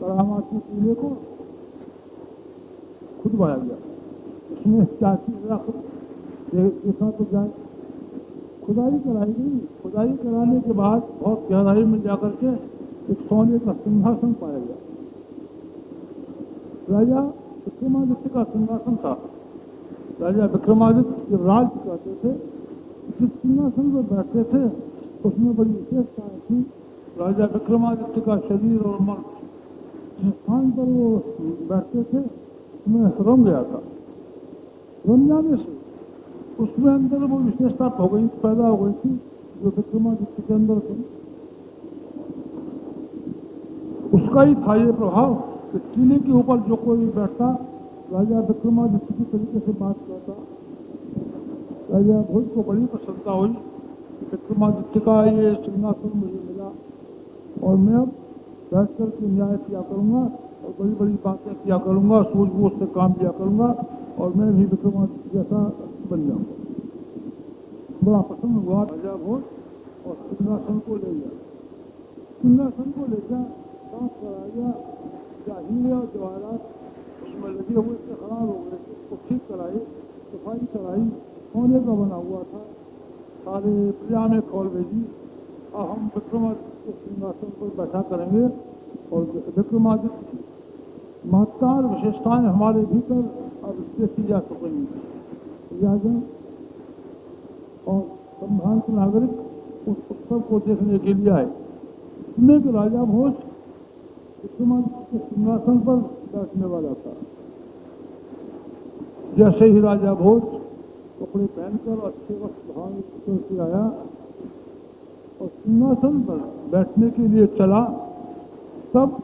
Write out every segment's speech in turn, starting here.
करामात की चूल्हे को खुद बनाया गया। उसमें क्या चीज देखा तो जाए, खुदाई कराई गई। खुदाई कराने के बाद बहुत गहराई में जाकर के एक सोने का सिंहासन पाया गया। राजा विक्रमादित्य का सिंहासन था। राजा विक्रमादित्य राज करते थे, जिस सिंहासन पर बैठते थे उसमें बड़ी विशेषताएं थी। राजा विक्रमादित्य का शरीर और मन जिस स्थान पर वो बैठते थे उसमें रम गया था। रम जाने से उसमें अंदर वो विशेषता हो गई, पैदा हो गई थी जो विक्रमादित्य के अंदर थी। उसका ही था ये प्रभाव कि टीले के ऊपर जो कोई बैठता राजा विक्रमादित्य की तरीके से बात करता। राजा भोज को बड़ी प्रसन्नता हुई, विक्रमादित्य का ये सिंहासन मुझे मिला और मैं अब बैठ करके न्याय किया करूंगा और बड़ी बड़ी बातें किया करूंगा, सूझबूझ से काम किया करूंगा और मैं भी विक्रमादित्य जैसा बन जाऊंगा। बड़ा प्रसन्न हुआ राजा भोज और सिंहासन को ले गया। सिंहासन को लेकर साफ कराया गया, हीरे और जवाहरात उसमें लगे हुए थे, खराब हो गए थे, उसको ठीक कराई, सफाई कराई, सोने का बना हुआ था। सारे प्रजा में खोल भेजी, अब हम विक्रमादित्य सिंहासन पर बैठा करेंगे और विक्रमादित्य की महत्तार विशेषताएं हमारे भीतर अब देखी जा सकेंगी। प्रजाजन और संभ्रांत नागरिक उस उत्सव को देखने के लिए आए। इसमें कि राजा भोज विक्रमादित्य के सिंहासन पर बैठने वाला था। जैसे ही राजा भोज कपड़े पहनकर अच्छे वस्त्र धारण करके आया और सिंहासन पर बैठने के लिए चला, तब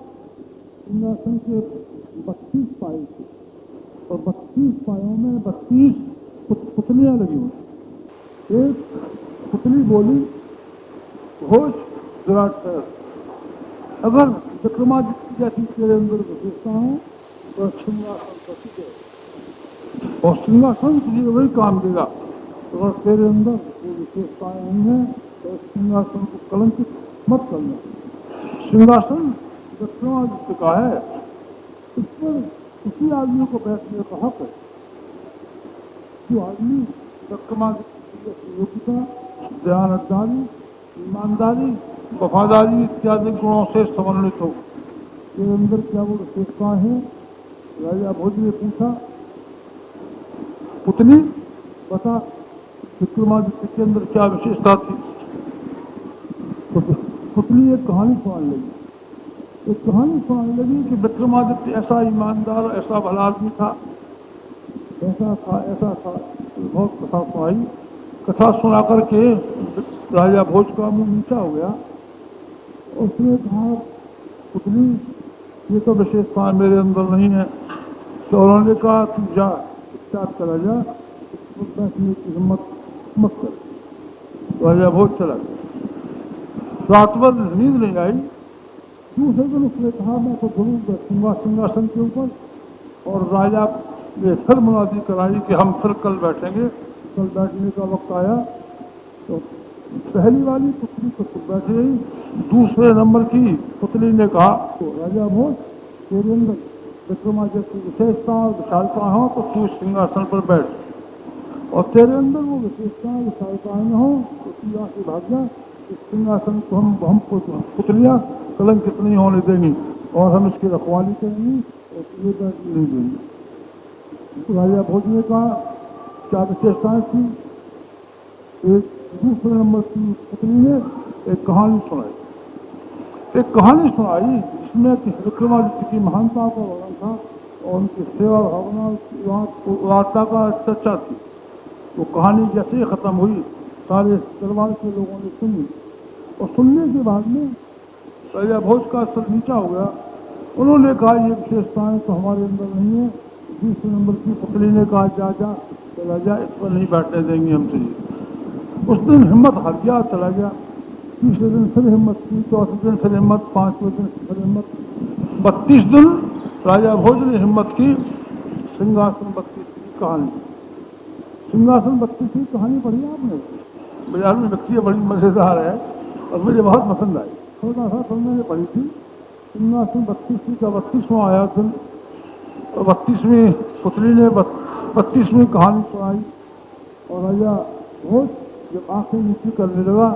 सिंहासन के 32 पाए थे और 32 पायों में 32 पुतलियां लगी हुई। एक पुतली बोली, भोज विराट, अगर विक्रमादित्य जैसी तेरे अंदर विशेषता हो तो सिंहासन प्रसिद्ध है और सिंहासन तुझे वही काम देगा। अगर तेरे अंदर वो विशेषताएं नहीं है तो सिंहासन को कलंकित मत करना। सिंहासन विक्रमादित्य का है, इस पर उसी आदमी को बैठने का हक है जो आदमी विक्रमादित्य की योग्यता, दयानतदारी, ईमानदारी, वफादारी इत्यादि गुणों से समन्वित हो। तेरे अंदर क्या वो विशेषता है? राजा भोज ने पूछा, पुतली बता विक्रमादित्य के अंदर क्या विशेषता थी? तो पुतली एक कहानी सुनाने लगी। एक कहानी सुनाने लगी कि विक्रमादित्य ऐसा ईमानदार, ऐसा भला आदमी था, ऐसा था, ऐसा था। बहुत कथा सुनाई। कथा सुना करके राजा भोज का मुंह नीचा हो गया। उसने कहा, पुतली ये तो विशेषता मेरे अंदर नहीं है। तो उन्होंने कहा, तू जा, चुपचाप चला जा, बैठने की हिम्मत मत कर। राजा भोज चला गया। रात भर नींद नहीं आई। दूसरे दिन उसने कहा, मैं तो जरूर बैठूंगा सिंहासन के ऊपर। और राजा ने फिर मुनादी कराई कि हम फिर कल बैठेंगे। कल बैठने का वक्त आया तो पहली वाली पुतली तो बैठ गई। दूसरे नंबर की पुतली ने कहा, तो राजा भोज तेरे अंदर विक्रमादित्य की विशेषता और विशालता हो तो तू सिंहासन पर बैठ, और तेरे अंदर वो विशेषता विशालताएं न हो तो तू यहाँ से भाग जा। इस सिंहासन को हम पुतलियाँ कलंकित नहीं होने देंगी और हम इसकी रखवाली करेंगी और तुझे बैठने नहीं देंगे। राजा भोज ने कहा, क्या विशेषताएं थी? एक दूसरे नंबर की पुतली ने एक कहानी सुनाई। एक कहानी सुनाई जिसमें विक्रमादित्य की महानता का वर्णन था और उनकी सेवा भावना, उदारता का चर्चा थी। वो कहानी जैसे ही खत्म हुई, सारे दरबार के लोगों ने सुनी और सुनने के बाद में राजा भोज का सर नीचा हो गया। उन्होंने कहा, ये विशेषताएं तो हमारे अंदर नहीं है। दूसरे नंबर की पुतली ने कहा, जा जा चला जा, इस पर नहीं बैठने देंगे हम तुझे। उस दिन हिम्मत हार गया, चला गया। तीसरे दिन फिर हिम्मत की, चौथे दिन फिर हिम्मत, पांचवें दिन फिर हिम्मत। 32 दिन राजा भोज ने हिम्मत की। सिंहासन 32 की कहानी, सिंहासन 32 की कहानी पढ़ी आपने? बाजार में व्यक्ति बड़ी मजेदार है और मुझे बहुत पसंद आई। छोटा सा तुमने पढ़ी थी। सिंहासन 32वीं का 32वां आया दिन, 32वीं पुतली ने 32वीं कहानी सुनाई और राजा भोज जब आंखें नीची करने लगा,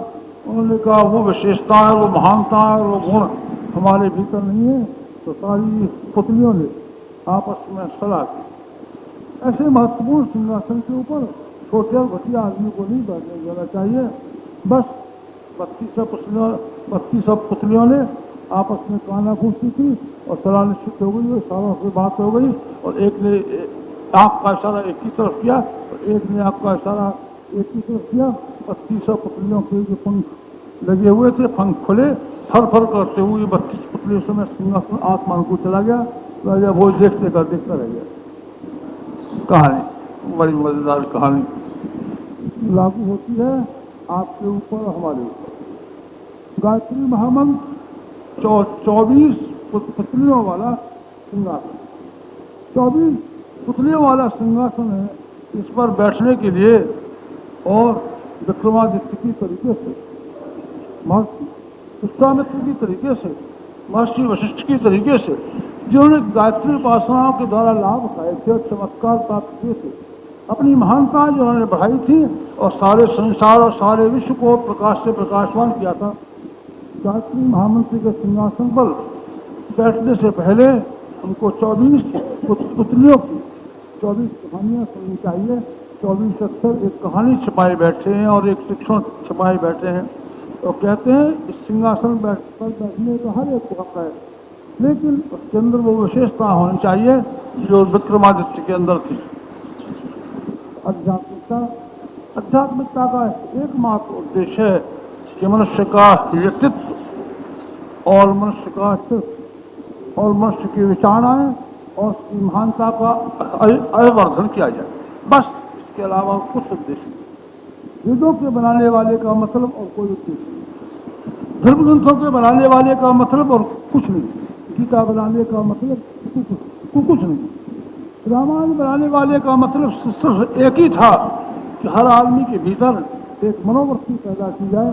उन्होंने कहा वो विशेषता है, वो महानता है, वो गुण हमारे भीतर नहीं है। तो सारी पुतलियों ने आपस में सलाह की, ऐसे महत्वपूर्ण सिंहासन के ऊपर छोटे और घटिया आदमी को नहीं बैठने देना चाहिए। बस 32 पुतलियों ने आपस में काना फूसी थी और सलाह निश्चित हो गई, सारों से बात हो गई और एक ने आंख का इशारा एक ही तरफ किया और एक ने आंख का इशारा एक ही तरफ किया। 32 पुतलियों के जो पंख लगे हुए थे, पंख खुले, फर फर करते हुए 32 पुतलियों समय सिंहासन आसमान को चला गया। राजा भोज देखते कर देखता रह गया। कहानी बड़ी मजेदार कहानी लागू होती है आपके ऊपर, हमारे ऊपर। गायत्री महामंत्र 24 पुतलियों वाला सिंहासन, 24 पुतलियों वाला सिंहासन है। इस पर बैठने के लिए और विक्रमादित्य की तरीके से, महर्षि विश्वामित्र की तरीके से, महर्षि वशिष्ठ की तरीके से, जिन्होंने गायत्री उपासनाओं के द्वारा लाभ उठाए थे और चमत्कार प्राप्त किए थे, अपनी महानता जो उन्होंने बढ़ाई थी और सारे संसार और सारे विश्व को प्रकाश से प्रकाशवान किया था। गायत्री महामंत्र के सिंहासन पर बैठने से पहले उनको 24 पुतलियों की 24 कहानियां सुननी चाहिए। 24 अक्षर एक कहानी छिपाए बैठे हैं और एक शिक्षण छिपाए बैठे हैं। तो कहते हैं इस सिंहासन पर बैठने का हर एक को हक है, लेकिन उसके अंदर वो विशेषता होनी चाहिए जो विक्रमादित्य के अंदर थी, आध्यात्मिकता। आध्यात्मिकता का एकमात्र उद्देश्य है कि मनुष्य का व्यक्तित्व और मनुष्य का अस्तित्व और मनुष्य की विचारणाएं और उसकी महानता का अवर्धन किया जाए, बस। इसके अलावा कुछ उद्देश्य नहीं। वेदों के बनाने वाले का मतलब और कोई उद्देश्य नहीं, धर्म ग्रंथों के बनाने वाले का मतलब और कुछ नहीं, गीता बनाने का मतलब कुछ नहीं, रामायण बनाने वाले का मतलब सिर्फ एक ही था कि हर आदमी के भीतर एक मनोवृत्ति पैदा की जाए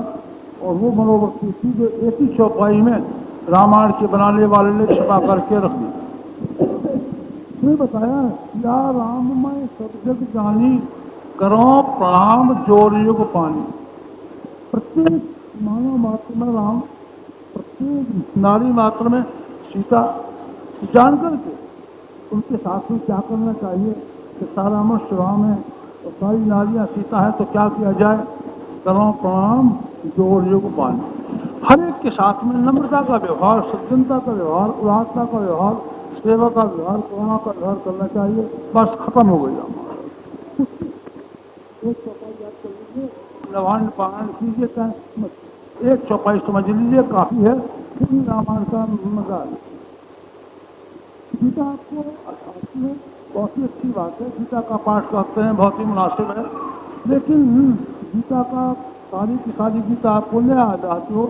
और वो मनोवृत्ति थी जो एक ही चौपाई में रामायण के बनाने वाले ने छिपा करके रख दी। उसने बताया या राममय सब जग जानी, करो प्रणाम जोर युग पानी। प्रत्येक मानव मात्र में राम, प्रत्येक नारी मात्र में सीता, जानकर के उनके साथ में क्या करना चाहिए कि सारा मनुष्य राम है और सारी नारियां सीता है, तो क्या किया जाए? करो प्रणाम जोर युग पानी। हर एक के साथ में नम्रता का व्यवहार, सज्जनता का व्यवहार, उदारता का व्यवहार, सेवा का व्यवहार, करुणा का व्यवहार करना चाहिए। बस खत्म हो गई हमारा। एक चौपाई याद कर लीजिए, लवान पारायण कीजिए, एक चौपाई समझ लीजिए, काफी है। पूरी रामायण का मजा है। गीता आपको आती है, बहुत ही अच्छी बात है, गीता का पाठ करते हैं, बहुत ही मुनासिब है। लेकिन गीता का सारी गीता आपको नहीं याद आती हो,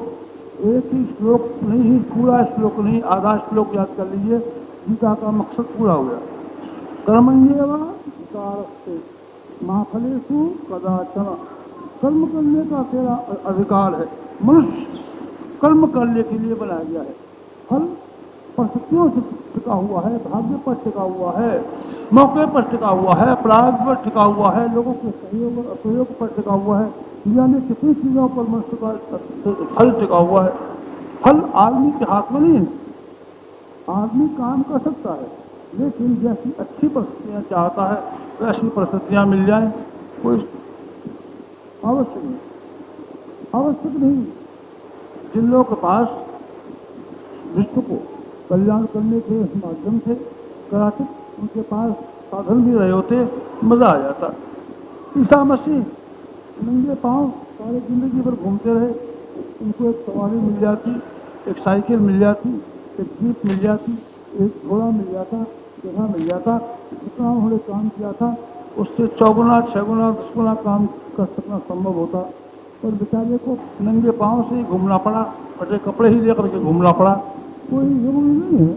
एक ही श्लोक नहीं, पूरा श्लोक नहीं, आधा श्लोक याद कर लीजिए, गीता का मकसद पूरा हो गया। कर्मण्येव अधिकारस्ते मा फलेषु कदाचन। कर्म करने का तेरा अधिकार है। मनुष्य कर्म करने के लिए बनाया गया है। फल परिस्थितियों से टिका हुआ है, भाग्य पर टिका हुआ है, मौके पर टिका हुआ है, प्रारब्ध पर टिका हुआ है, लोगों के सहयोग और असहयोग पर टिका हुआ है, यानी कितनी चीजों पर मनुष्य का फल टिका हुआ है। फल आदमी के हाथ में नहीं है। आदमी काम कर सकता है, लेकिन जैसी अच्छी परिस्थितियां चाहता है वैसी परिस्थितियां मिल जाए, कोई आवश्यक नहीं। जिन लोगों के पास विश्व को कल्याण करने के माध्यम से कराते, उनके पास साधन भी रहे होते, मजा आ जाता। ईसा मसीह नंगे पांव सारे जिंदगी भर घूमते रहे, उनको एक सवारी मिल जाती, एक साइकिल मिल जाती, एक जीप मिल जाती, एक घोड़ा मिल जाता, जगह मिल जाता। जितना उन्होंने काम किया था उससे 4 गुना 6 गुना 10 गुना काम कर सकना संभव होता, पर बेचारे को नंगे पांव से ही घूमना पड़ा, फटे कपड़े ही लेकर के घूमना पड़ा। कोई जरूरी नहीं है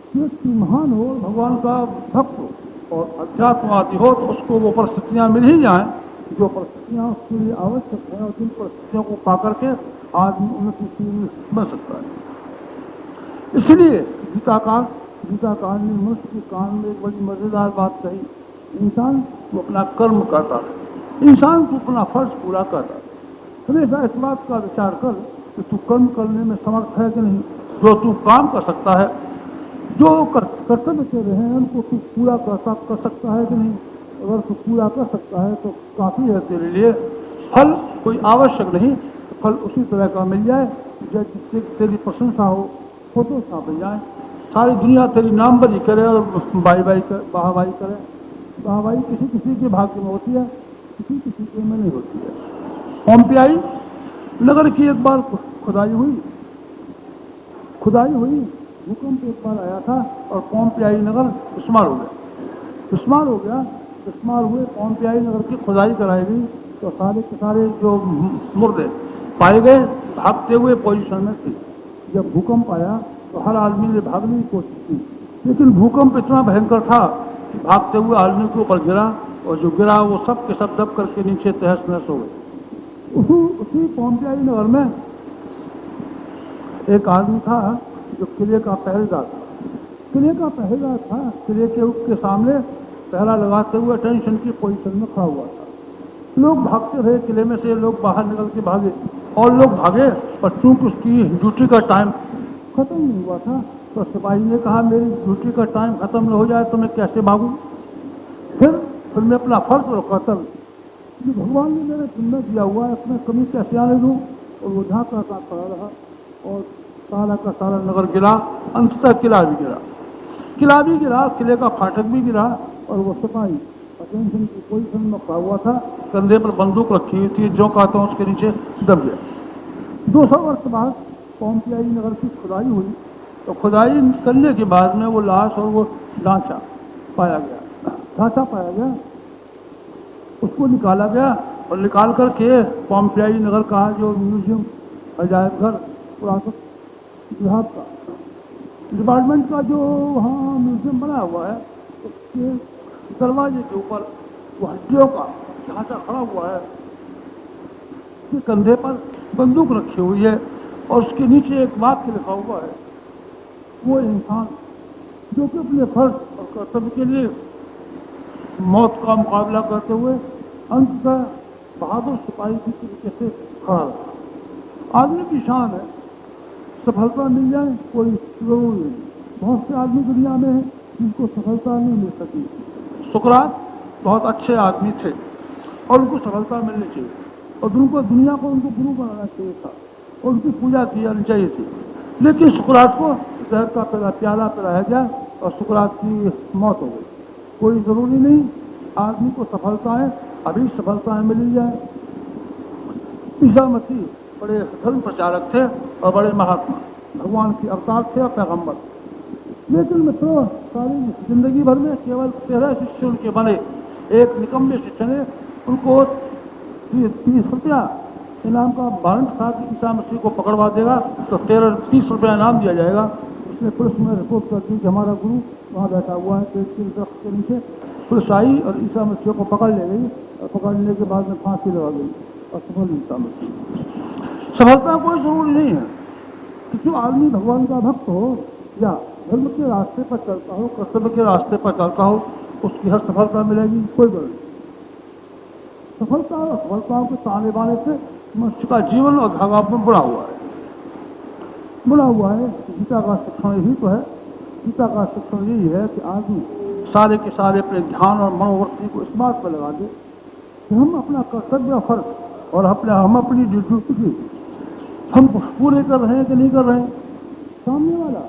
कि व्यक्ति महान हो, भगवान का भक्त हो और अध्यात्मवादी हो तो उसको वो परिस्थितियां मिल ही जाएं जो परिस्थितियां उसके लिए आवश्यक है, और जिन परिस्थितियों को पा करके आदमी उन्नतिशील बन सकता है। इसलिए गीताकार ने मनुष्य के कान में एक बड़ी मजेदार बात कही, इंसान तो अपना कर्म करता है, इंसान तो अपना फर्ज पूरा करता है। हमेशा इस बात का विचार कर कि तू कर्म करने में समर्थ है कि नहीं, जो तू काम कर सकता है, जो कर्तव्य तेरे हैं उनको तू पूरा कर सकता है कि नहीं। अगर तू पूरा कर सकता है तो काफ़ी है तेरे लिए, फल कोई आवश्यक नहीं, फल उसी तरह का मिल जाए जिससे तेरी प्रशंसा हो, फोटो छाप जाए, सारी दुनिया तेरी नामबाजी करे और वाहवाही करे। वाहवाही किसी किसी के भाग्य में होती है, किसी किसी के में नहीं होती है। पोम्पियाई नगर की एक बार खुदाई हुई, भूकंप एक बार आया था और पोम्पियाई नगर विस्मार हुए। पोम्पियाई नगर की खुदाई कराई गई तो सारे के सारे जो मुर्दे पाए गए भागते हुए पोजीशन में थे। जब भूकंप आया तो हर आदमी ने भागने की कोशिश की, लेकिन भूकंप इतना भयंकर था कि भागते हुए आदमी के ऊपर गिरा और जो गिरा वो सब के सब दब करके नीचे तहस नहस हो गए। उसी पोम्पियाई नगर में एक आदमी था जो किले का पहरेदार था। किले के सामने पहरा लगाते हुए टेंशन की पोजीशन में खड़ा हुआ था। लोग भागते रहे, किले में से लोग बाहर निकल के भागे और लोग भागे, पर चूंकि उसकी ड्यूटी का टाइम खत्म नहीं हुआ था तो सिपाही ने कहा मेरी ड्यूटी का टाइम खत्म न हो जाए तो मैं कैसे भागूं। फिर मैं अपना फर्ज और कर्तव्य जो भगवान ने मेरे जिम्मे दिया हुआ है उसमें कमी कैसे आने दूं। और वो झांका खड़ा रहा और सारा का सारा नगर गिरा, अंततः किला भी गिरा, किले का फाटक भी गिरा और वो सिपाही अटेंशन की पोजीशन में खड़ा हुआ था, कंधे पर बंदूक रखी हुई थी, जो कहता हूँ उसके नीचे दब गया। 200 वर्ष बाद पोम्पियाई नगर की खुदाई हुई तो खुदाई करने के बाद में वो लाश और वो ढांचा पाया गया, उसको निकाला गया और निकाल करके पोम्पियाई नगर का जो म्यूजियम, अजायब घर, पुरातत्व विभाग का डिपार्टमेंट का जो वहाँ म्यूजियम बना हुआ है उसके दरवाजे के ऊपर वो हड्डियों का ढांचा खड़ा हुआ है, उसके कंधे पर बंदूक रखी हुई है और उसके नीचे एक वाक्य लिखा हुआ है, वो इंसान जो कि अपने फर्ज और कर्तव्य के लिए मौत का मुकाबला करते हुए अंततः बहादुर सिपाही की तरीके से खड़ा रहा। आदमी की शान है, सफलता मिल जाए कोई जरूरी नहीं। बहुत से आदमी दुनिया में हैं जिनको सफलता नहीं मिल सकी। सुकरात बहुत अच्छे आदमी थे और उनको सफलता मिलनी चाहिए और दुनिया को उनको गुरु बनाना चाहिए था और उनकी पूजा की जानी चाहिए थी, लेकिन सुकरात को जहर का प्याला पिलाया गया और सुकरात की मौत हो गई। कोई जरूरी नहीं आदमी को सफलताएं अभी सफलताएं मिल जाए। ईसा मसीह बड़े धर्म प्रचारक थे और बड़े महात्मा, भगवान के अवतार थे और पैगंबर, लेकिन मित्रों सारी जिंदगी भर में केवल 13 शिष्य उनके बने। एक निकम्मे शिष्य ने उनको 30 रुपया इनाम का वारंट था कि ईसा मसीह को पकड़वा देगा तो 30 रुपया इनाम दिया जाएगा। उसने पुलिस में रिपोर्ट कर दी कि हमारा गुरु वहाँ बैठा हुआ है पेड़ के दरख्त के नीचे। पुलिस आई और ईसा मसीह को पकड़ ले गई और पकड़ने के बाद में फांसी लगा गई और सफल ईसा मसीह। सफलता कोई जरूरी नहीं है कि जो आदमी भगवान का भक्त हो या धर्म के रास्ते पर चलता हो, कर्तव्य के रास्ते पर चलता हो, उसकी हर सफलता मिलेगी, कोई जरूरी नहीं। सफलता और असफलताओं के ताने बाने से मनुष्य का जीवन और धागा में बुरा हुआ है। गीता का शिक्षण यही तो है। गीता का शिक्षण यही है कि आदमी सारे के सारे अपने ध्यान और मनोवृत्ति को इस बात पर लगा दे कि हम अपना कर्तव्य फर्ज और हम अपनी ड्यूटी हम पूरे कर रहे हैं कि नहीं कर रहे हैं, सामने वाला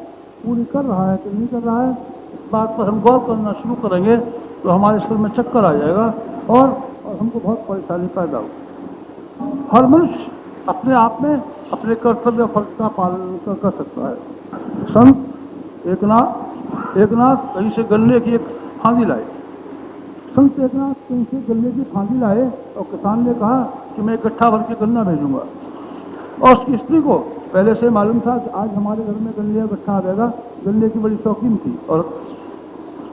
पूरी कर रहा है कि नहीं कर रहा है, इस बात पर हम गौर करना शुरू करेंगे तो हमारे सिर में चक्कर आ जाएगा और हमको बहुत परेशानी पैदा होगी। हर मनुष्य अपने आप में अपने कर्तव्य फर्ज का पालन कर सकता है। संत एकनाथ कहीं से गन्ने की एक फांदी लाए। संत एकनाथ कहीं से गन्ने की फांदी लाए और किसान ने कहा कि मैं गट्ठा भर के गन्ना भेजूंगा, और उसकी स्त्री को पहले से मालूम था कि आज हमारे घर में गन्ने का गट्ठा आएगा। गन्ने की बड़ी शौकीन थी और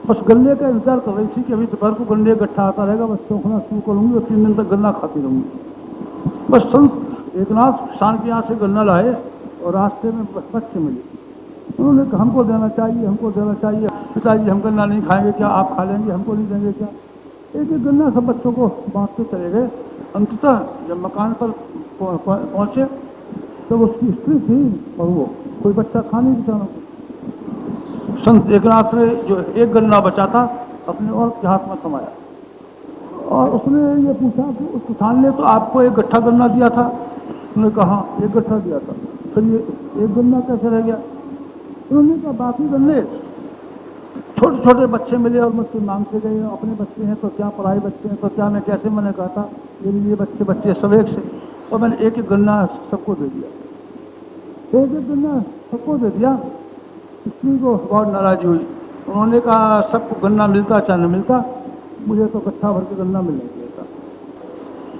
बस गन्ने का इंतजार कर रही थी कि अभी दोपहर को गन्ने का गट्ठा आता रहेगा, बस चौंकना शुरू करूंगी और 3 दिन तक गन्ना खाती रहूंगी। बस संत एकनाथ किसान के यहाँ से गन्ना लाए और रास्ते में बच्चे मिले। उन्होंने कहा हमको देना चाहिए, हमको देना चाहिए। पिताजी हम गन्ना नहीं खाएंगे क्या, आप खा लेंगे, हमको नहीं देंगे क्या। एक एक गन्ना सब बच्चों को बांटते चले गए। अंततः जब मकान पर पहुंचे तब उसकी स्त्री थी और वो कोई बच्चा खा नहीं बेचारों को। संत एकनाथ ने जो एक गन्ना बचा था अपने औरत के हाथ में थमाया और उसने ये पूछा कि उस किसान ने तो आपको एक गट्ठा गन्ना दिया था। उसने कहा एक गट्ठा दिया था, फिर ये एक गन्ना कैसे रह गया। उन्होंने कहा बाकी गन्ने छोटे छोटे बच्चे मिले और मुझसे मांगते गए, अपने बच्चे हैं तो क्या, पढ़ाई बच्चे हैं तो क्या, मैं कैसे मैंने कहा था मेरे लिए बच्चे बच्चे सब एक से, और मैंने एक एक गन्ना सबको दे दिया, एक एक गन्ना सबको दे दिया। स्त्री को बहुत नाराजी हुई। उन्होंने कहा सबको गन्ना मिलता चाहे न मिलता, मुझे तो गट्ठा भर के गन्ना मिलने चाहिए था।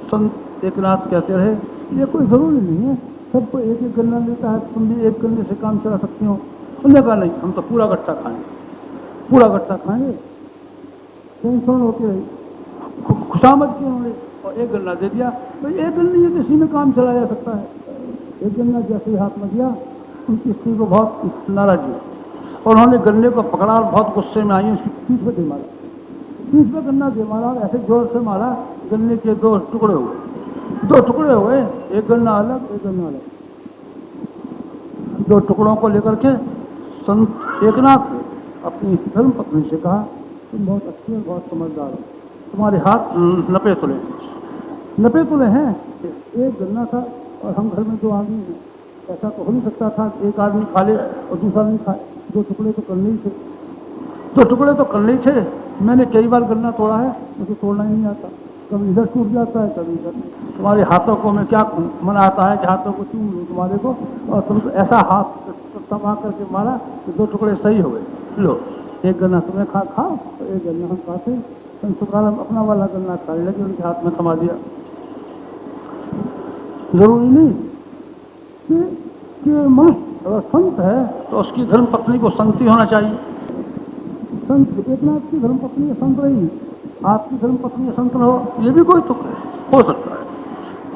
संत एकनाथ कहते रहे ये कोई जरूरी नहीं है, सबको एक एक गन्ना मिलता है, तुम भी एक गन्ने से काम चला सकती हो। उन्होंने कहा नहीं, हम तो पूरा गट्ठा खाएंगे, पूरा गट्ठा खाएंगे। टेंशन होती रही, खुशामद की उन्होंने और एक गन्ना दे दिया। तो एक गन्ने ये किसी में काम चला जा सकता है। एक गन्ना जैसे ही हाथ में दिया उनकी स्त्री को बहुत नाराजी और उन्होंने गन्ने को पकड़ा और बहुत गुस्से में आई, उसकी पीठ पे दे मारा, पीठ पे गन्ना दे मारा और ऐसे जोर से मारा गन्ने के दो टुकड़े हुए, दो टुकड़े हुए, एक गन्ना अलग एक गन्ना अलग। दो टुकड़ों को लेकर के संत एकनाथ ने अपनी धर्म पत्नी से कहा तुम बहुत अच्छे और बहुत समझदार हो, तुम्हारे हाथ नपे तुले हैं। एक गन्ना था और हम घर में दो आदमी हैं, ऐसा तो हो नहीं सकता था एक आदमी खा ले और दूसरा नहीं खाए, दो टुकड़े तो करने ही थे, दो टुकड़े तो करने ही थे। मैंने कई बार गन्ना तोड़ा है, मुझे तोड़ना ही नहीं आता, कभी इधर टूट जाता है कभी इधर। तुम्हारे हाथों को मैं क्या मन आता है कि हाथों को चूम लूँ तुम्हारे को, और तुम तो ऐसा हाथ तमा करके मारा कि दो टुकड़े सही हो गए। लो एक गन्ना तुम्हें खाओ तो एक गन्ना हम खाते। तुकाराम अपना वाला गन्ना खाने लगे, उनके हाथ में थमा दिया। जरूरी नहीं कि मनुष्य अगर संत है तो उसकी धर्म पत्नी को संत ही होना चाहिए। संत एकनाथ की धर्म पत्नी संत रही, आपकी धर्म पत्नी संत हो, ये भी कोई तुक हो सकता है।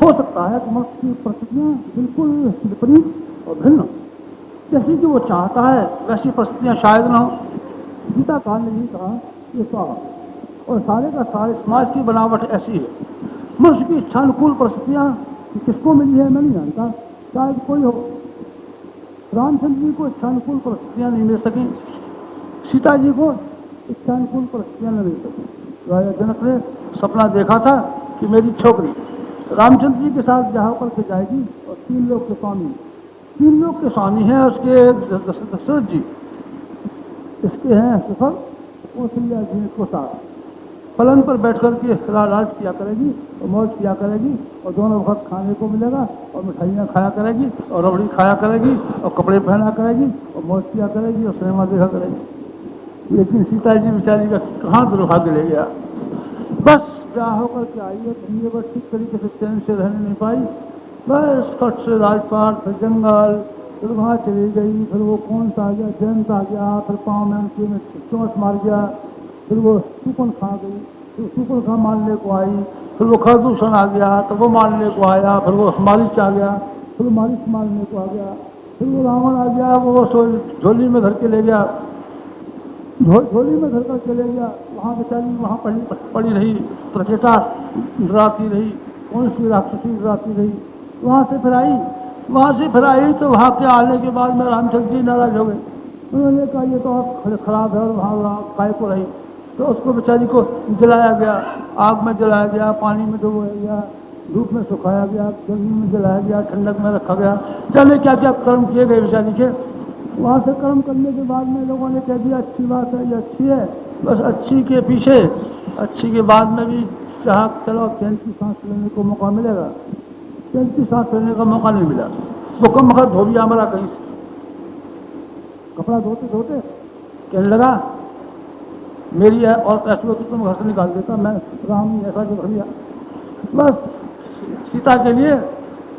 हो सकता है कि मनुष्य की परिस्थितियाँ बिल्कुल विपरीत और भिन्न, जैसी कि वो चाहता है वैसी परिस्थितियाँ शायद न हो। गीता काल ने यही कहा ये स्वाहा, और सारे का सारे समाज की बनावट ऐसी है। मनुष्य की इच्छानुकूल परिस्थितियाँ किसको मिली है मैं नहीं जानता, शायद कोई हो। रामचंद्र जी को इच्छानुकूल परिस्थितियाँ नहीं मिल सकी, सीता जी को इच्छानुकूल परिस्थितियाँ नहीं मिल सकी। राजा जनक ने सपना देखा था कि मेरी छोकरी रामचंद्र जी के साथ ब्याह करके जाएगी और तीन लोग के स्वामी हैं उसके दशरथ जी, इसके हैं सुफल कौशल्या जी को साथ पलंग पर बैठ कर के राज किया करेगी और मौज किया करेगी और दोनों वक्त खाने को मिलेगा और मिठाइयाँ खाया करेगी और रबड़ी खाया करेगी और कपड़े पहना करेगी और मौज किया करेगी और सिनेमा देखा करेगी। लेकिन सीता जी बेचारी का कहाँ दुर्भाग्य ले गया, बस ब्याह होकर के आई है तो ये बस ठीक तरीके से चैन से रहने नहीं पाई, बस कट से राजपाट फिर जंगल, फिर वहाँ चली गई, फिर वो कौन सा आ गया जयंत आ गया, फिर पाँव में उनके में चोट मार गया, फिर वो सुपन खा गई, फिर सुपन खा मारने को आई, फिर वो खरदूषण आ गया तो वो मारने को आया, फिर वो मारिच आ गया, फिर मारिच मारने को आ गया, फिर वो रावण आ गया, वो झोली में धर के ले गया, झोली में धर कर चले गया। वहाँ बेचारी वहाँ पड़ी रही, प्रचेता डराती रही, कौन सी राक्षसी डराती रही। वहाँ से फिर आई तो वहाँ के आने के बाद में रामचंद्र जी नाराज हो गए। उन्होंने कहा ये तो आप खराब है और वहाँ काय को रही, तो उसको बेचारी को जलाया गया, आग में जलाया गया, पानी में डुबोया गया, धूप में सुखाया गया, गर्मी में जलाया गया, ठंडक में रखा गया, जाने क्या क्या कर्म किए गए बेचारी के। वहाँ से कर्म करने के बाद में लोगों ने कह दिया अच्छी बात है, ये अच्छी है, बस अच्छी के पीछे अच्छी के बाद में भी चाह चलो चैन की सांस लेने को मौका मिलेगा, चैन की सांस लेने का मौका नहीं मिला। वो कम वक्त धोबिया मरा कहीं से, कपड़ा धोते धोते कहने लगा मेरी है और ऐसी होती तो मैं घर से निकाल देता, मैं राम ऐसा जो भैया बस सीता के लिए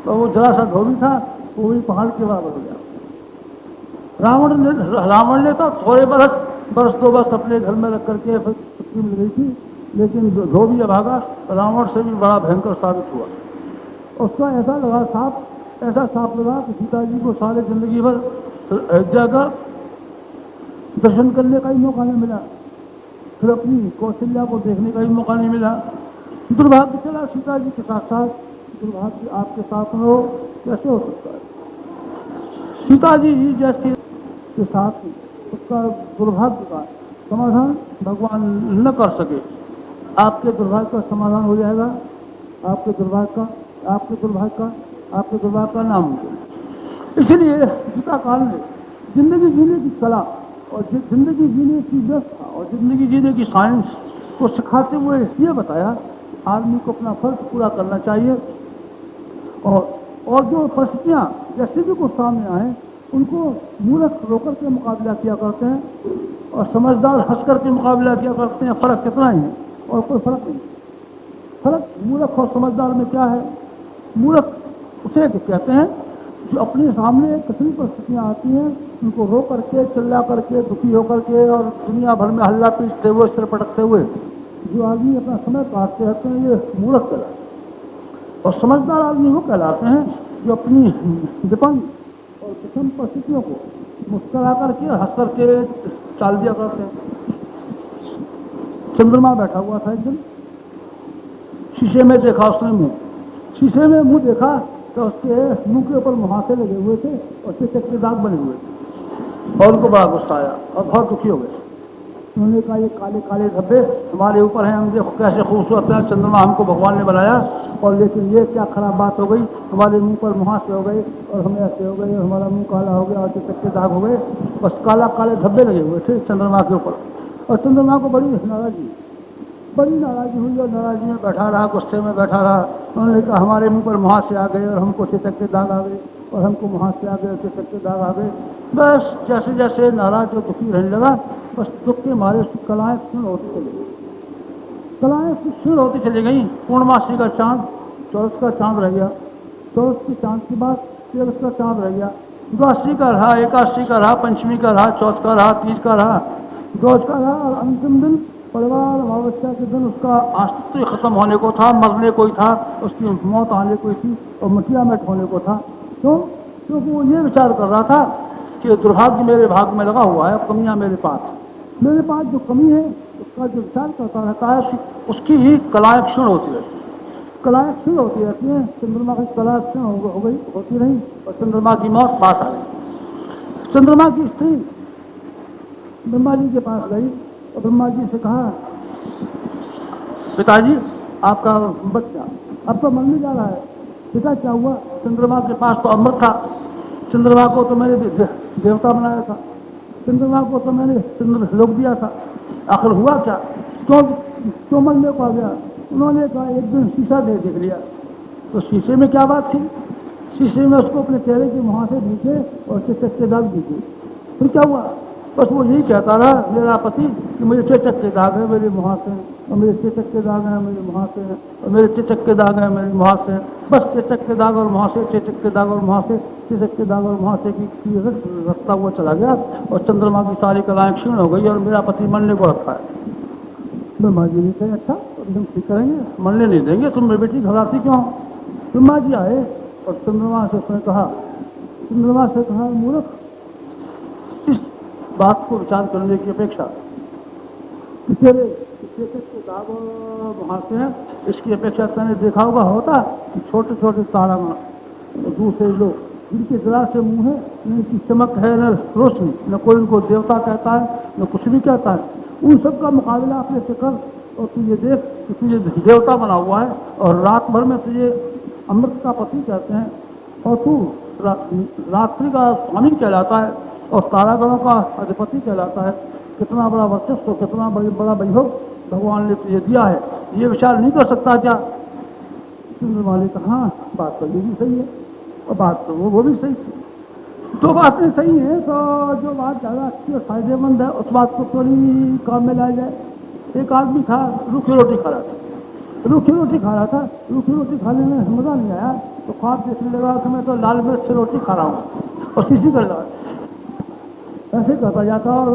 तो वो जरा सा धोबी था वो भी पहाड़ के बराबर हो गया। रावण ने तो थोड़े बरस 2 बरस अपने घर में रख करके फिर छुट्टी मिल गई थी, लेकिन धोबी भागा रावण से भी बड़ा भयंकर साबित हुआ। उसका ऐसा सांप लगा कि सीता जी को सारे जिंदगी भर अयोध्या का दर्शन करने का ही मौका नहीं मिला, फिर अपनी कौशल्या को देखने का ही मौका नहीं मिला। दुर्भाग्य चला सीता जी के साथ साथ, दुर्भाग्य आपके साथ हो, कैसे हो सकता है? सीता जी जैसे के साथ उसका दुर्भाग्य का समाधान भगवान न कर सके, आपके दुर्भाग्य का समाधान हो जाएगा, आपके दुर्भाग्य का नाम हो। इसलिए गीता काल में जिंदगी जीने की कला और जिंदगी जीने की व्यवस्था और जिंदगी जीने की साइंस को सिखाते हुए ये बताया, आदमी को अपना फर्ज पूरा करना चाहिए और जो परिस्थितियाँ जैसे भी कुछ सामने आए उनको मूर्ख रोकर के मुकाबला किया करते हैं और समझदार हंस करके मुकाबला किया करते हैं। फर्क कितना ही है और कोई फर्क नहीं। फर्क मूर्ख और समझदार में क्या है? मूर्ख उसे कहते हैं जो अपने सामने कितनी परिस्थितियाँ आती हैं उनको रो करके, चिल्ला करके, दुखी होकर के और दुनिया भर में हल्ला पीटते हुए, सिर पटकते हुए जो आदमी अपना समय काटते रहते हैं, ये मूर्ख कहलाते हैं। और समझदार आदमी वो कहलाते हैं जो अपनी विपन्न और विषम परिस्थितियों को मुस्कुरा करके, हंस करके टाल दिया करते हैं। चंद्रमा बैठा हुआ था एक दिन, शीशे में देखा उसने मुंह, शीशे में मुंह देखा तो उसके मुंह के ऊपर मुहासे लगे हुए थे और चेचक के दाग बने हुए थे और उनको बड़ा गुस्सा आया और बहुत दुखी हो गए। उन्होंने कहा ये काले काले धब्बे हमारे ऊपर हैं, हम देखो कैसे खूबसूरत है, चंद्रमा हमको भगवान ने बनाया और लेकिन ये क्या खराब बात हो गई, हमारे मुंह पर मुहासे हो गए और हम ऐसे हो गए और हमारा मुंह काला हो गया और चेचक के दाग हो गए। बस काला काले धब्बे लगे हुए थे चंद्रमा के ऊपर और चंद्रमा को बड़ी नाराजगी हुई और नाराजगी में बैठा रहा, गुस्से में बैठा रहा। उन्होंने कहा हमारे मुंह पर मुहासे आ गए और हमको चेचक के दाग आ गए और हमको मुहासे आ गए और चेचक के दाग आ गए। बस जैसे जैसे नाराज और दुखी रहने लगा, बस दुख के मारे उसकी कलाएं क्षीण होती चली गई। पूर्णमासी का चांद चौदस का चांद रह गया, चौदस के चांद के बाद 13 का चांद रह गया, द्वादशी का रहा, एकादशी का रहा, पंचमी का रहा, चौथ का रहा, तीज का रहा, द्वादश का रहा और अंतिम दिन परिवार अमावस्या के दिन उसका अस्तित्व खत्म होने को था, मरने को ही था, उसकी मौत आने को थी और मटिया मेट होने को था। क्योंकि वो ये विचार कर रहा था कि दुर्भाग्य मेरे भाग में लगा हुआ है, कमियां मेरे पास जो कमी है उसका जो विचार करता रहता है उसकी ही कलाएं क्षीण होती रहती है। चंद्रमा की कला क्षीण होती रही और चंद्रमा की मौत पास आ गई। चंद्रमा की स्त्री ब्रह्मा जी के पास गई और ब्रह्मा जी से कहा, पिताजी आपका बच्चा अब तो मरने जा रहा है। पिता क्या हुआ? चंद्रमा के पास तो अमृत था, चंद्रमा को तो मैंने देवता बनाया था, चंद्रमा को तो मैंने चंद्र लोक दिया था, आखिर हुआ क्या? क्यों मरने को आ गया? उन्होंने कहा एक दिन शीशा देख लिया। तो शीशे में क्या बात थी? शीशे में उसको अपने चेहरे के मुहासे दिखे और चेचक के दाग दिखे। फिर क्या हुआ? बस वो यही कहता रहा मेरा पति कि मुझे चेचक के दाग है, मेरे मुहासे हैं और मेरे चेचक के दाग हैं, मेरे मुहासे हैं और मेरे चेचक के दाग हैं, मेरे मुहासे हैं। बस चेचक के दाग और मुहासे, चेचक के दाग और मुहासे, चेचक के दाग और मुहासे की रखता हुआ चला गया और चंद्रमा की सारी कलाएं क्षीण हो गई और मेरा पति मरने को रखा है। ब्रह्मा जी ने कहा अच्छा एकदम ठीक करेंगे, मरने नहीं देंगे, तुम मेरी बेटी घबराती क्यों? ब्रह्मा जी आए और चंद्रमा से उसने कहा मूर्ख, इस बात को विचार करने की अपेक्षा तेरे चेचक के दाग और मुहासे हैं, इसकी अपेक्षा मैंने देखा होता कि छोटे छोटे तारागण दूसरे लोग जिनके जरा से मुंह है, न इनकी चमक है, न रोशनी, न कोई उनको देवता कहता है, न कुछ भी कहता है, उन सब का मुकाबला अपने से कर और तू ये देख कि तुझे देवता बना हुआ है और रात भर में तुझे अमृत का पति कहते हैं और तू रात्रि का स्वामी कहलाता है और तारागणों का अधिपति कहलाता है। कितना बड़ा वर्चस्व, कितना बड़ा वैभव भगवान ने तुझे दिया है, ये विचार नहीं कर सकता क्या? चंद्रमा ने कहा हाँ बात तो ये भी सही है और बात तो वो भी सही थी। दो बातें सही हैं तो जो बात ज़्यादा अच्छी और फायदेमंद है उस बात को थोड़ी काम में लाया जाए। एक आदमी था, रूखी रोटी खा रहा था, रूखी रोटी खाने में मज़ा नहीं आया तो ख्वाब देखने लगा कि मैं तो लाल मिर्च से रोटी खा रहा हूँ और शीशी कर लगा ऐसे करता जाता और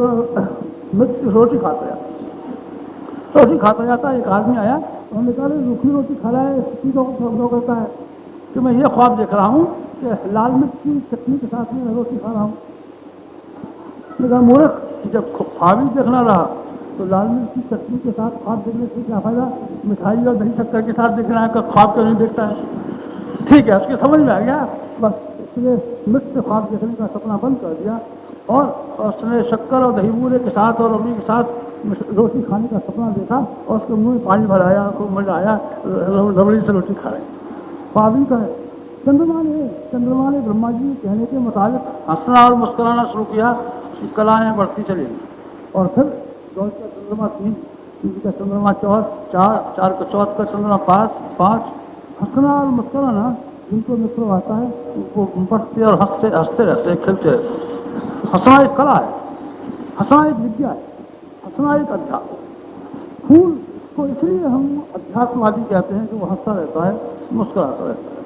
मिर्च की रोटी खाता जाता। एक आदमी आया, उन्होंने कहा रूखी रोटी खा रहा है, शीशी करता है कि मैं ये ख्वाब देख रहा हूँ कि लाल मिर्च की चटनी के साथ में रोटी खा रहा हूँ। मूर्ख, कि जब ख्वाब ही देखना रहा तो लाल मिर्च की चटनी के साथ ख्वाब देखने से क्या फायदा, मिठाई और दही शक्कर के साथ देखना है, ख्वाब क्यों नहीं देखता है। ठीक है, उसके समझ में आ गया, बस इसलिए मिर्च से ख्वाब देखने का सपना बंद कर दिया और उसने शक्कर और दही बूरे के साथ और रबड़ी के साथ रोटी खाने का सपना देखा और उसके मुंह में पानी भर आया, खूब मजा आया, रबड़ी से रोटी खा रहे। ख्वाब ही का है। चंद्रमा ने ब्रह्मा जी के कहने के मुताबिक हंसना और मुस्कुराना शुरू किया कि कलाएं बढ़ती चलेगी। और फिर दौड़ का चंद्रमा 3 का चंद्रमा 4 का चौथ का चंद्रमा 5 हंसना और मुस्कुराना जिनको मित्र आता है उनको बढ़ते और हंसते रहते हैं, खेलते रहते हैं। हंसना एक कला है, हंसना एक विद्या है, हंसना एक अध्यात्म। फूल को इसलिए हम अध्यात्मवादी कहते हैं कि वो हंसता रहता है, मुस्कुराता रहता है।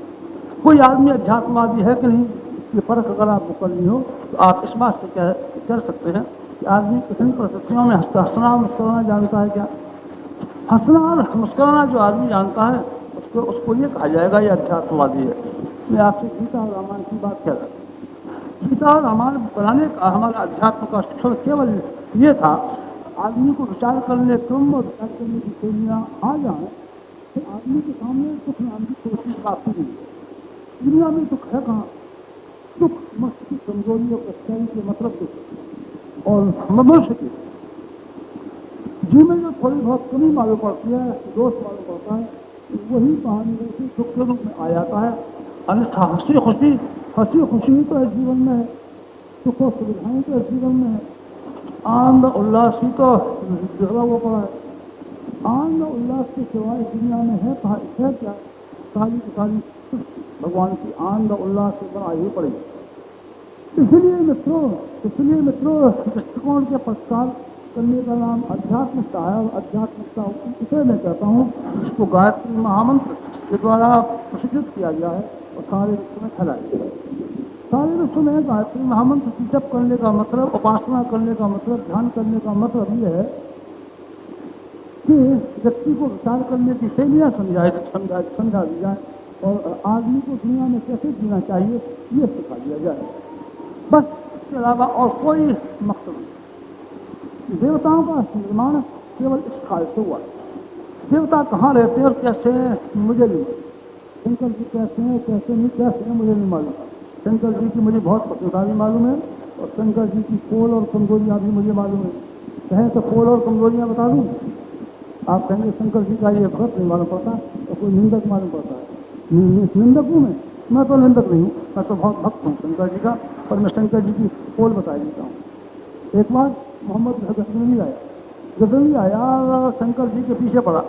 कोई आदमी अध्यात्मवादी है कि नहीं, ये परख अगर आपको करनी हो तो आप इस बात से कर सकते हैं कि आदमी कितनी परिस्थितियों में हंसना मुस्कुराना जानता है। क्या हंसना और मुस्कुराना जो आदमी जानता है उसको ये कहा जाएगा ये अध्यात्मवादी है। मैं आपसे गीता और रामायण की बात कह रहा था। गीता और रामायण बनाने का हमारा अध्यात्म का शिक्षण केवल ये था, आदमी को विचार करने, क्रम और विचार करने की शैलियाँ आ जाए तो आदमी के सामने सुख नाम की कोशिश प्राप्ति नहीं है। दुनिया में सुख है कहाँ, सुख मस्त की कमजोरी और कठिनाई के मतलब दुख और मनुष्य की जी में जो थोड़ी बहुत कमी मालूम पड़ती है, दोष मालूम पड़ता है, वही कहानी वैसे सुख के रूप में आ जाता है। अन्यथा हंसी खुशी ही तो इस जीवन में है, सुख और सुविधाएं तो इस जीवन में है, आनंद उल्लास ही तो बिखरा हुआ पड़ा है। आनंद उल्लास के सिवाय दुनिया में है क्या, सारी की सारी भगवान की आनंद उल्लास से बनाई ही पड़ेगी। इसलिए मित्रों दृष्टिकोण के पश्चात करने का नाम आध्यात्मिकता है और आध्यात्मिकता इसे मैं कहता हूँ जिसको गायत्री महामंत्र के द्वारा प्रसिद्ध किया गया है और सारे विश्व में फैलाया गया है। सारे विश्व में गायत्री महामंत्र की जप करने का मतलब, उपासना करने का मतलब, ध्यान करने का मतलब ये है कि व्यक्ति को विचार करने की शैलियाँ समझा दी जाए और आदमी को दुनिया में कैसे जीना चाहिए ये सिखा दिया जाए। बस इसके अलावा और कोई मकसद नहीं। देवताओं का निर्माण केवल इस ख्याल से हुआ। देवता कहाँ रहते हैं और कैसे हैं मुझे नहीं मालूम। शंकर जी कैसे हैं, कैसे हैं मुझे नहीं मालूम। शंकर जी की मुझे बहुत प्रशंसा भी मालूम है और शंकर जी की पोल और कमजोरियाँ भी मुझे मालूम है। कहें तो पोल और कमजोरियाँ बता दूँ, आप कहेंगे शंकर जी का ये भक्त नहीं मालूम पड़ता तो कोई निंदक मालूम पड़ता है। निंदक हूँ मैं तो निंदक नहीं हूँ, मैं तो बहुत भक्त हूँ शंकर जी का। पर मैं शंकर जी की पोल बता देता हूँ। एक बार मोहम्मद गजनवी आया शंकर जी के पीछे पड़ा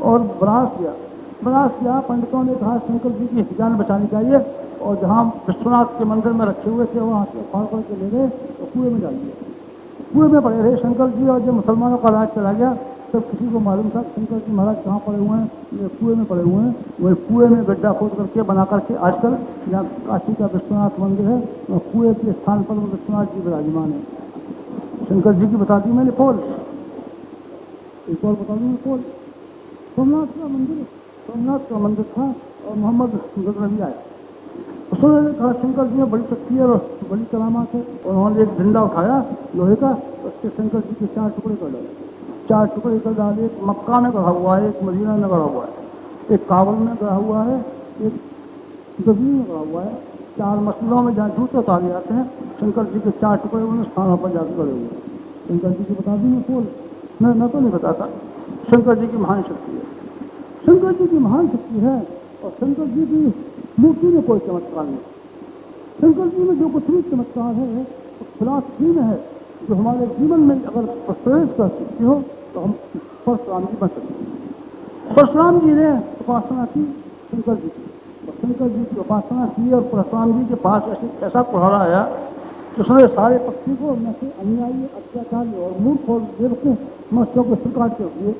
और बरास किया। पंडितों ने कहा शंकर जी की जान बचानी चाहिए और जहाँ विश्वनाथ के मंदिर में रखे हुए थे वहाँ से फाड़ के ले गए और कुएं में डाल दिया। कुएं में पड़े रहे शंकर जी और जब मुसलमानों का राज चला गया तब किसी को मालूम था शंकर जी महाराज कहाँ पड़े हुए हैं, ये कुएं में पड़े हुए हैं। वही कुएं में गड्ढा खोद करके बना करके आजकल जहाँ काशी का विश्वनाथ मंदिर है वह कुएं के स्थान पर विश्वनाथ जी विराजमान है। शंकर जी की बता दी मैंने पोल, एक और बता दूँ पोल। सोमनाथ का मंदिर था और मोहम्मद गजनवी आया। उसने कहा शंकर जी में बड़ी शक्ति है और बड़ी करामात है और उन्होंने एक झंडा उठाया लोहे का, उससे शंकर जी के 4 टुकड़े कर डाले। 4 टुकड़े कर डाले। एक मक्का में गढ़ा हुआ है, एक मदीना में गढ़ा हुआ है, एक काबुल में गढ़ा हुआ है, एक गजनी में गढ़ा हुआ है। 4 मस्जिदों में जहाँ जूते उतारे जाते हैं शंकर जी के 4 टुकड़े उन स्थानों पर जाकर गड़े हुए। शंकर जी की बता दी मैं पोल, मैं तो नहीं बताता। शंकर जी की महान शक्ति है, शंकर जी की महान शक्ति है और शंकर जी की मूर्ति में कोई चमत्कार नहीं। शंकर जी में जो कुछ भी चमत्कार है वो फिलॉसफी में है जो हमारे जीवन में अगर प्रवेश कर सकती हो तो हम परशुराम जी बन सकते हैं। परशुराम जी ने उपासना की शंकर जी की और शंकर जी की उपासना की और परशुराम जी के पास ऐसा कुल्हाड़ा आया कि उसने सारे पक्षी को न से अनुयायी, अत्याचारी और मूर्ख और बेवकूफ मनुष्यों को स्वीकार कर दिए।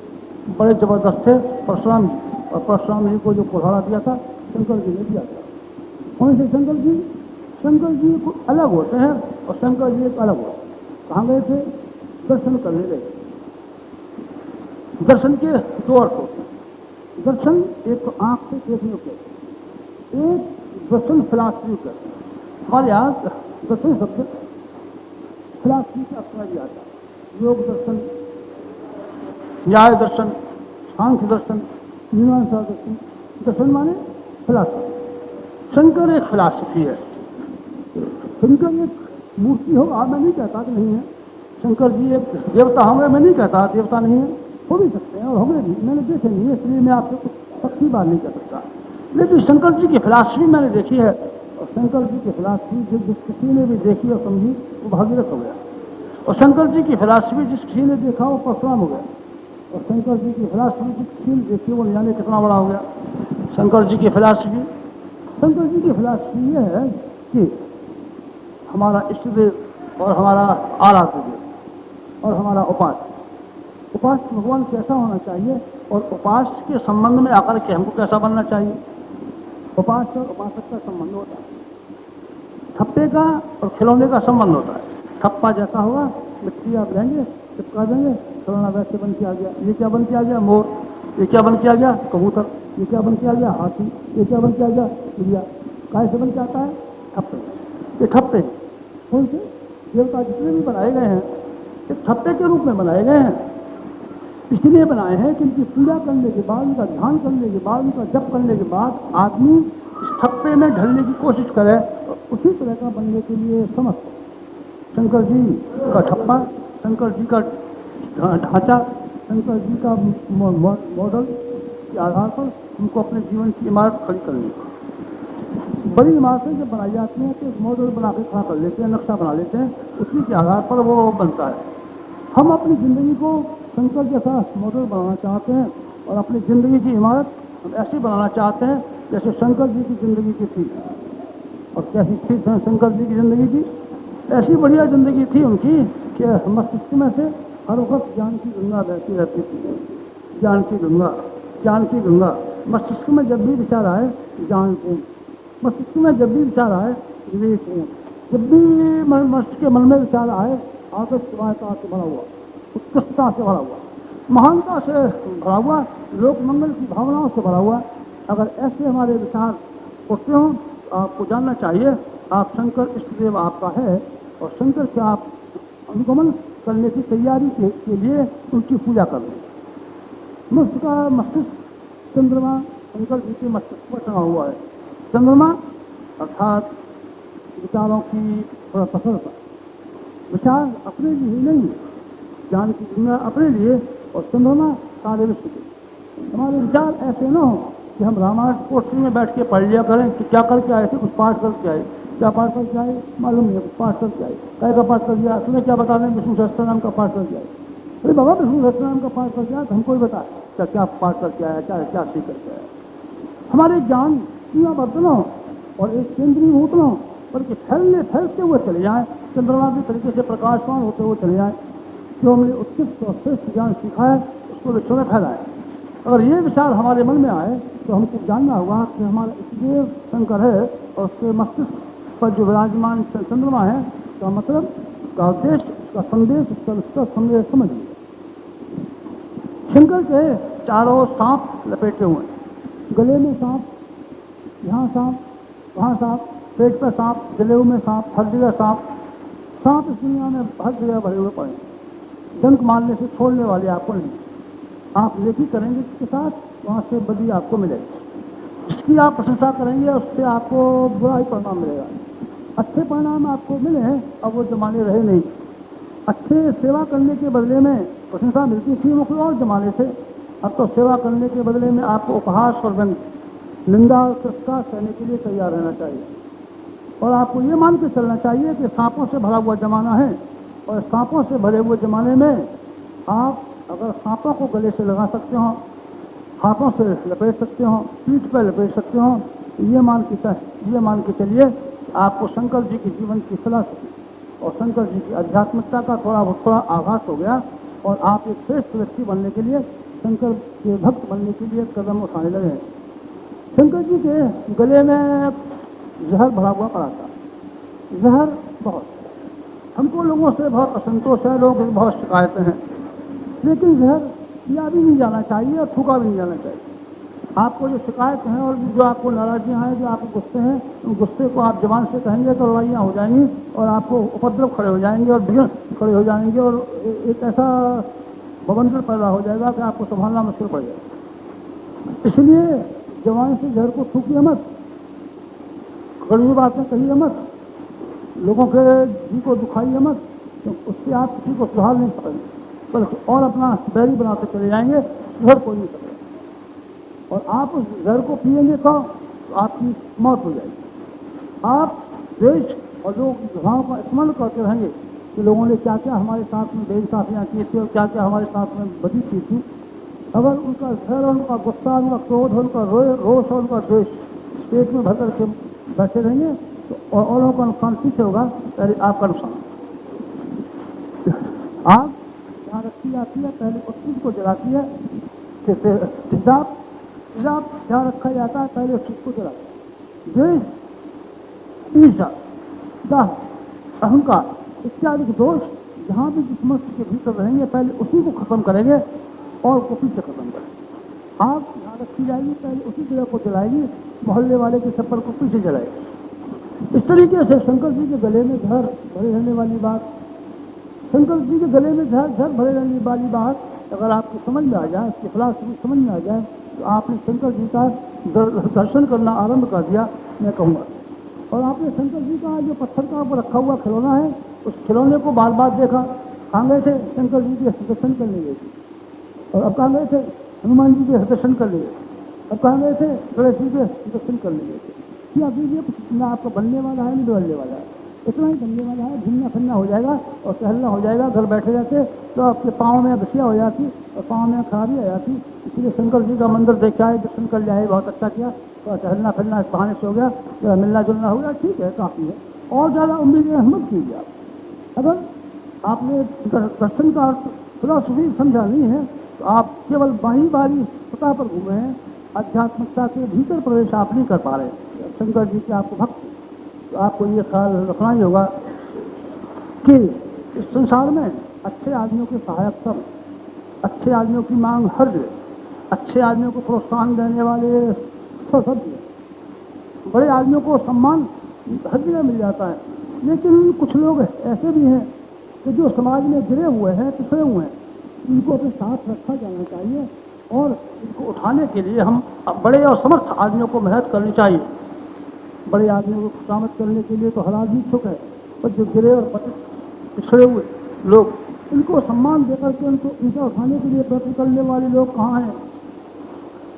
बड़े जबरदस्त थे परशुराम जी और परशुराम जी को जो कुल्हाड़ा दिया था शंकर जी ने दिया था। वहीं से शंकर जी को अलग होते हैं और शंकर जी एक अलग होते हैं। कहाँ गए थे? दर्शन करने गए। दर्शन के 2 अर्थ होते हैं। दर्शन एक तो आंख से देखने को, एक दर्शन फिलॉसफी का। हमारे यहाँ दर्शन शब्द फिलॉसफी का अक्षर भी आता है। योग दर्शन, न्याय दर्शन, सांख्य दर्शन, मीमांसा दर्शन। दर्शन माने फिलॉसफी। शंकर एक फिलॉसफी है। शंकर एक मूर्ति हो, मैं नहीं कहता कि नहीं है। शंकर जी एक देवता होंगे, मैं नहीं कहता देवता नहीं है, हो भी सकते हैं और होंगे भी, मैंने देखे नहीं है, इसलिए मैं आपसे कुछ पक्की बात नहीं कर सकता। लेकिन शंकर जी की फिलॉसफी मैंने देखी है, और शंकर जी की फिलॉसफी जिस किसी ने भी देखी और समझी वो भागीरथ हो गया। और शंकर जी की फिलॉसफी जिस किसी ने देखा वो परशुराम हो गया। और शंकर जी की फिलॉसफी जिस किसी ने देखी वो जाने कितना बड़ा हो गया। शंकर जी की फिलॉसफी ये है कि हमारा इष्ट देव और हमारा आराध्य देव और हमारा उपास्य भगवान कैसा होना चाहिए, और उपास्य के संबंध में आकर के हमको कैसा बनना चाहिए। उपास्य और उपासक का संबंध होता है, ठप्पे का और खिलौने का संबंध होता है। ठप्पा जैसा होगा, मिट्टी आप लेंगे, चिपका देंगे, खिलौना वैसे बन के आ गया। ये क्या बन के आ गया? मोर। ये क्या बन के आ गया? कबूतर। ये क्या बन के आ गया? हाथी। ये क्या बन के आ गया? चिड़िया। काय से बन के आता है? ठप्पे। ये ठप्पे कौन से देवता जितने भी बनाए गए हैं ये ठप्पे के रूप में बनाए गए हैं। इसलिए बनाए हैं कि इनकी पूजा करने के बाद, उनका ध्यान करने के बाद, उनका जप करने के बाद आदमी इस ठप्पे में ढलने की कोशिश करे और उसी तरह का बनने के लिए समर्थ हो। शंकर जी का ठप्पा, शंकर जी का ढांचा, शंकर जी का मॉडल के आधार पर हमको अपने जीवन की इमारत खड़ी करनी है। बड़ी इमारतें जब बनाई जाती हैं तो एक मॉडल बना के खड़ा कर लेते हैं, नक्शा बना लेते हैं, उसी के आधार पर वो बनता है। हम अपनी ज़िंदगी को शंकर जैसा मॉडल बनाना चाहते हैं और अपनी ज़िंदगी की इमारत हम ऐसी बनाना चाहते हैं जैसे शंकर जी की ज़िंदगी की थी। और कैसी थी शंकर जी की ज़िंदगी की? ऐसी बढ़िया ज़िंदगी थी उनकी कि मस्तिष्क में से हर वक्त ज्ञान की गंगा बहती रहती थी। ज्ञान की गंगा मस्तिष्क में जब भी विचार आए ज्ञान पूर्ण, मस्तिष्क में जब भी विचार आए विवेक पूर्ण, जब भी मस्तिष्क के मन में विचार आए आदर्श समानता से भरा हुआ, उत्कृष्टता से भरा हुआ, महानता से भरा हुआ, लोक मंगल की भावनाओं से भरा हुआ। अगर ऐसे हमारे विचार उठते हों तो आपको जानना चाहिए आप शंकर इष्टदेव आपका है और शंकर से आप अनुगमन करने की तैयारी के लिए उनकी पूजा कर लें। मस्तिष्क चंद्रमा शंकर जी के मस्तिष्क पर टंगा हुआ है। चंद्रमा अर्थात विचारों की प्रसन्नता, विचार अपने लिए ही नहीं, ज्ञान की दुनिया अपने लिए, और चंद्रमा सारे विश्व के। हमारे विचार ऐसे न हो कि हम रामायण पोथी में बैठ के पढ़ लिया करें कि क्या करके आए थे, कुछ पाठ करके आए, क्या पाठ करके आए मालूम नहीं, कुछ पाठ करके आए, काय का पाठ कर दिया, तुम्हें क्या बता दें विष्णु सहस्त्रनाम का पाठ करके आए। अरे बाबा विष्णु सहस्त्रनाम का पाठ करके आया तो हमको ही बता क्या क्या पाठ करके आया, क्या क्या सीख करके आया। हमारे ज्ञान सीमा बर्तन हो और एक केंद्रीय भूत न हो, बल्कि फैलते हुए चले जाए, चंद्रमा की तरीके से प्रकाशवान होते हुए चले जाए। जो हमने उत्कृष्ट और श्रेष्ठ ज्ञान सीखा है उसको विश्व में फैलाए। अगर ये विचार हमारे मन में आए तो हमको जानना होगा कि हमारा इष्टदेव शंकर है और उसके मस्तिष्क पर जो विराजमान चंद्रमा है, उसका मतलब, उसका उद्देश्य, उसका संदेश, उसका संदेश समझिए। शंकर के चारों सांप लपेटे हुए, गले में सांप, यहाँ सांप, वहाँ सांप, पेट पर सांप, गले में सांप, हर जगह सांप। सांप इस दुनिया में हर जगह भरे हुए पड़े, डंक मारने से छोड़ने वाले आपको नहीं। आप नेकी करेंगे इसके साथ, वहाँ से बदी आपको मिलेगी। इसकी आप प्रशंसा करेंगे उससे आपको बुरा ही परिणाम मिलेगा। अच्छे परिणाम आपको मिले अब वो जमाने रहे नहीं। अच्छे सेवा करने के बदले में प्रशंसा मिलती थी वो कोई और जमाने से। अब तो सेवा करने के बदले में आपको उपहास और निंदा और तिरस्कार सहने के लिए तैयार रहना चाहिए। और आपको ये मान के चलना चाहिए कि सांपों से भरा हुआ जमाना है, और सांपों से भरे हुए जमाने में आप अगर सांपों को गले से लगा सकते हो, हाथों से लपेट सकते हो, पीठ पर लपेट सकते हो, तो ये मान के चलिए आपको शंकर जी के जीवन की फिलॉसफी और शंकर जी की आध्यात्मिकता का थोड़ा आभास हो गया, और आप एक श्रेष्ठ व्यक्ति बनने के लिए, शंकर के भक्त बनने के लिए कदम उठाने लगे। शंकर जी के गले में जहर भरा हुआ पड़ा था। जहर बहुत, हमको लोगों से बहुत असंतोष है, लोगों की बहुत शिकायतें हैं, लेकिन जहर पिया भी नहीं जाना चाहिए और थूका भी नहीं जाना चाहिए। आपको जो शिकायत है और जो आपको नाराजियाँ हैं, जो आपको गुस्से हैं, उन गुस्से को आप जबान से कहेंगे तो लड़ाइयाँ हो जाएंगी और आपको उपद्रव खड़े हो जाएंगे और बिगड़ खड़े हो जाएंगे और एक ऐसा बवंडर पैदा हो जाएगा कि आपको संभालना मुश्किल पड़ जाएगा। इसलिए जबान से जहर को थूकिए मत, कड़वी बातें कहिए मत, लोगों के जी को दुखाइए मत, तो उससे आप किसी को सुधार नहीं सकेंगे, बल्कि और अपना बैरी बनाते चले जाएंगे, सुधर कोई नहीं सकेगा। और आप उस जहर को पिएंगे तो आपकी मौत हो जाएगी। आप देश और लोग घटनाओं का स्मरण करते रहेंगे कि लोगों ने क्या क्या हमारे साथ में बेइंसाफियाँ की थी और क्या क्या हमारे साथ में बदी की थी। अगर उनका जहर, उनका गुस्सा, उनका क्रोध, उनका रोष और उनका द्वेष पेट में भर करके बैठे रहेंगे तो और लोगों का नुकसान पीछे होगा, पहले आपका नुकसान। आग जहाँ रखी जाती है पहले उस चीज को जलाती है, तेजाब जहाँ रखा जाता है पहले उस चीज को जलाता है। द्वेष, ईर्ष्या, दाह, अहंकार इत्यादि के दोष जहाँ भी जिस मनुष्य के भीतर रहेंगे पहले उसी को खत्म करेंगे और को पीछे खत्म करेंगे। आग जहाँ रखी जाएगी पहले उसी जगह को जलाएगी, मोहल्ले वाले के छप्पर को पीछे जलाएगी। इस तरीके से शंकर जी के गले में जहर भरे रहने वाली बात, शंकर जी के गले में जहर भरे रहने वाली बात अगर आपको समझ में आ जाए, उसकी फिलॉसफी समझ में आ जाए तो आपने शंकर जी का दर्शन करना आरंभ कर दिया, मैं कहूँगा। और आपने शंकर जी का जो पत्थर का ऊपर रखा हुआ खिलौना है, उस खिलौने को बार बार देखा। कहाँ गए थे? शंकर जी के दर्शन करने गए थे। और अब कहाँ गए थे? हनुमान जी के दर्शन करने गए थे। अब कहाँ गए थे? गणेश जी के दर्शन करने गए थे। कि अभी ये ना आपका बनने वाला है, नहीं बदलने वाला है, इतना ही बनने वाला है। घूमना फिरना हो जाएगा और टहलना हो जाएगा। घर बैठे रहते तो आपके पाँव में घसिया हो जाती और पाँव में खराबी आ जाती। इसलिए शंकर जी का मंदिर देख आए, दर्शन कर जाए, बहुत अच्छा किया। तो टहलना फिरना इस बहाने से हो गया, जरा मिलना जुलना हो गया, ठीक है, काफ़ी है। और ज़्यादा उम्मीदें मत कीजिए आप। अगर आपने दर्शन का फिलॉसफी समझा नहीं है तो आप केवल बारी सतह पर घूमे हैं, आध्यात्मिकता के भीतर प्रवेश आप नहीं कर पा रहे। शंकर जी के आपको भक्त, तो आपको ये ख्याल रखना ही होगा कि इस संसार में अच्छे आदमियों के सहायक सब, अच्छे आदमियों की मांग हर जगह, अच्छे आदमियों को प्रोत्साहन देने वाले सब, बड़े आदमियों को सम्मान हर जगह मिल जाता है। लेकिन कुछ लोग ऐसे भी हैं कि जो समाज में गिरे हुए हैं, पिछड़े हुए हैं, इनको अपने साथ रखा जाना चाहिए और इनको उठाने के लिए हम बड़े और समर्थ आदमियों को मेहनत करनी चाहिए। बड़े आदमियों को खुशामद करने के लिए तो हर आदमी इच्छुक है, पर जो गिरे और पिछड़े हुए लोग, इनको सम्मान देकर के उनको इनका उठाने के लिए प्रयत्न करने वाले लोग कहाँ हैं?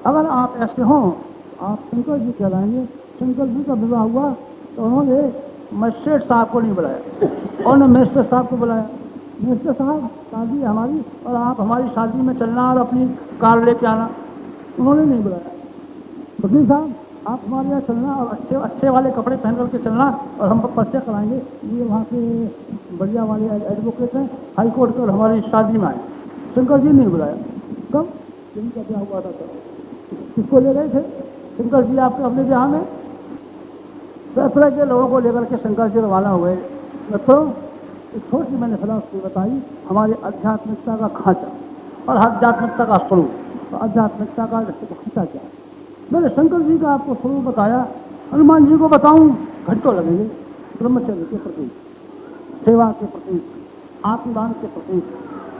अगर आप ऐसे हों तो आप शंकर जी कहलाएंगे। शंकर जी का विवाह हुआ तो उन्होंने मजिस्ट्रेट साहब को नहीं बुलाया और न मिनिस्टर साहब को बुलाया। मिनिस्टर साहब, शादी है हमारी और आप हमारी शादी में चलना और अपनी कार लेके आना, उन्होंने नहीं बुलाया। वकील साहब, आप हमारे यहाँ चलना और अच्छे वाले कपड़े पहन करके चलना और हम पर्चे कराएंगे। ये वहाँ के बढ़िया वाले एडवोकेट हैं, हाई कोर्ट के, और हमारी शादी में आए। शंकर जी नहीं बुलाया। कब? जिनका ब्याह हुआ था तब। किसको ले गए थे शंकर जी आपके अपने ब्याह में? तरह के लोगों को लेकर के शंकर जी रवाना हुए। तो इस छोटी मैंने फिलॉसफी बताई, हमारी आध्यात्मिकता का खांचा और आध्यात्मिकता का स्वरूप। आध्यात्मिकता का खांचा क्या? मैंने शंकर जी का आपको स्वरूप बताया। हनुमान जी को बताऊं घंटों लगेंगे। ब्रह्मचर्य के प्रतीक, सेवा के प्रतीक, आत्मदान के प्रतीक,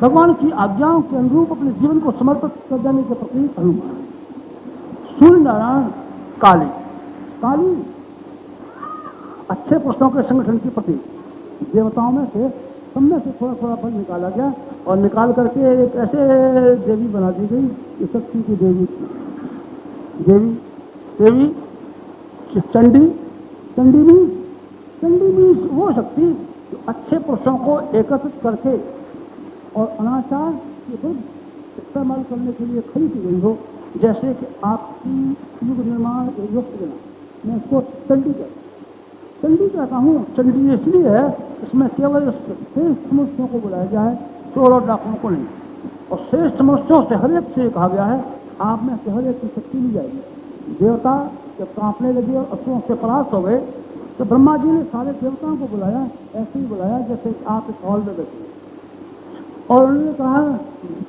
भगवान की आज्ञाओं के अनुरूप अपने जीवन को समर्पित कर देने के प्रतीक हनुमान। सूर्य नारायण काली, काली अच्छे पुरुषों के संगठन की प्रतीक। देवताओं में से सब में से थोड़ा थोड़ा फल निकाला गया और निकाल करके एक ऐसे देवी बना दी गई कि शक्ति की देवी थी। देवी चंडी भी वो शक्ति जो अच्छे पुरुषों को एकत्रित करके और अनाचार के विरुद्ध इस्तेमाल करने के लिए खड़ी की गई हो। जैसे कि आपकी युग निर्माण युग देना, मैं इसको चंडी कहता हूँ। चंडी इसलिए है इसमें केवल श्रेष्ठ मनुष्यों को बुलाया जाए, चोर और डाकुओं को नहीं। और श्रेष्ठ मनुष्यों से हर एक से कहा गया है आप में से हर एक की शक्ति ली जाएगी। देवता जब कांपने लगे और असुरों से परास्त हो गए तो ब्रह्मा जी ने सारे देवताओं को बुलाया, ऐसे ही बुलाया जैसे आप इस हॉल में बैठे और उन्होंने कहा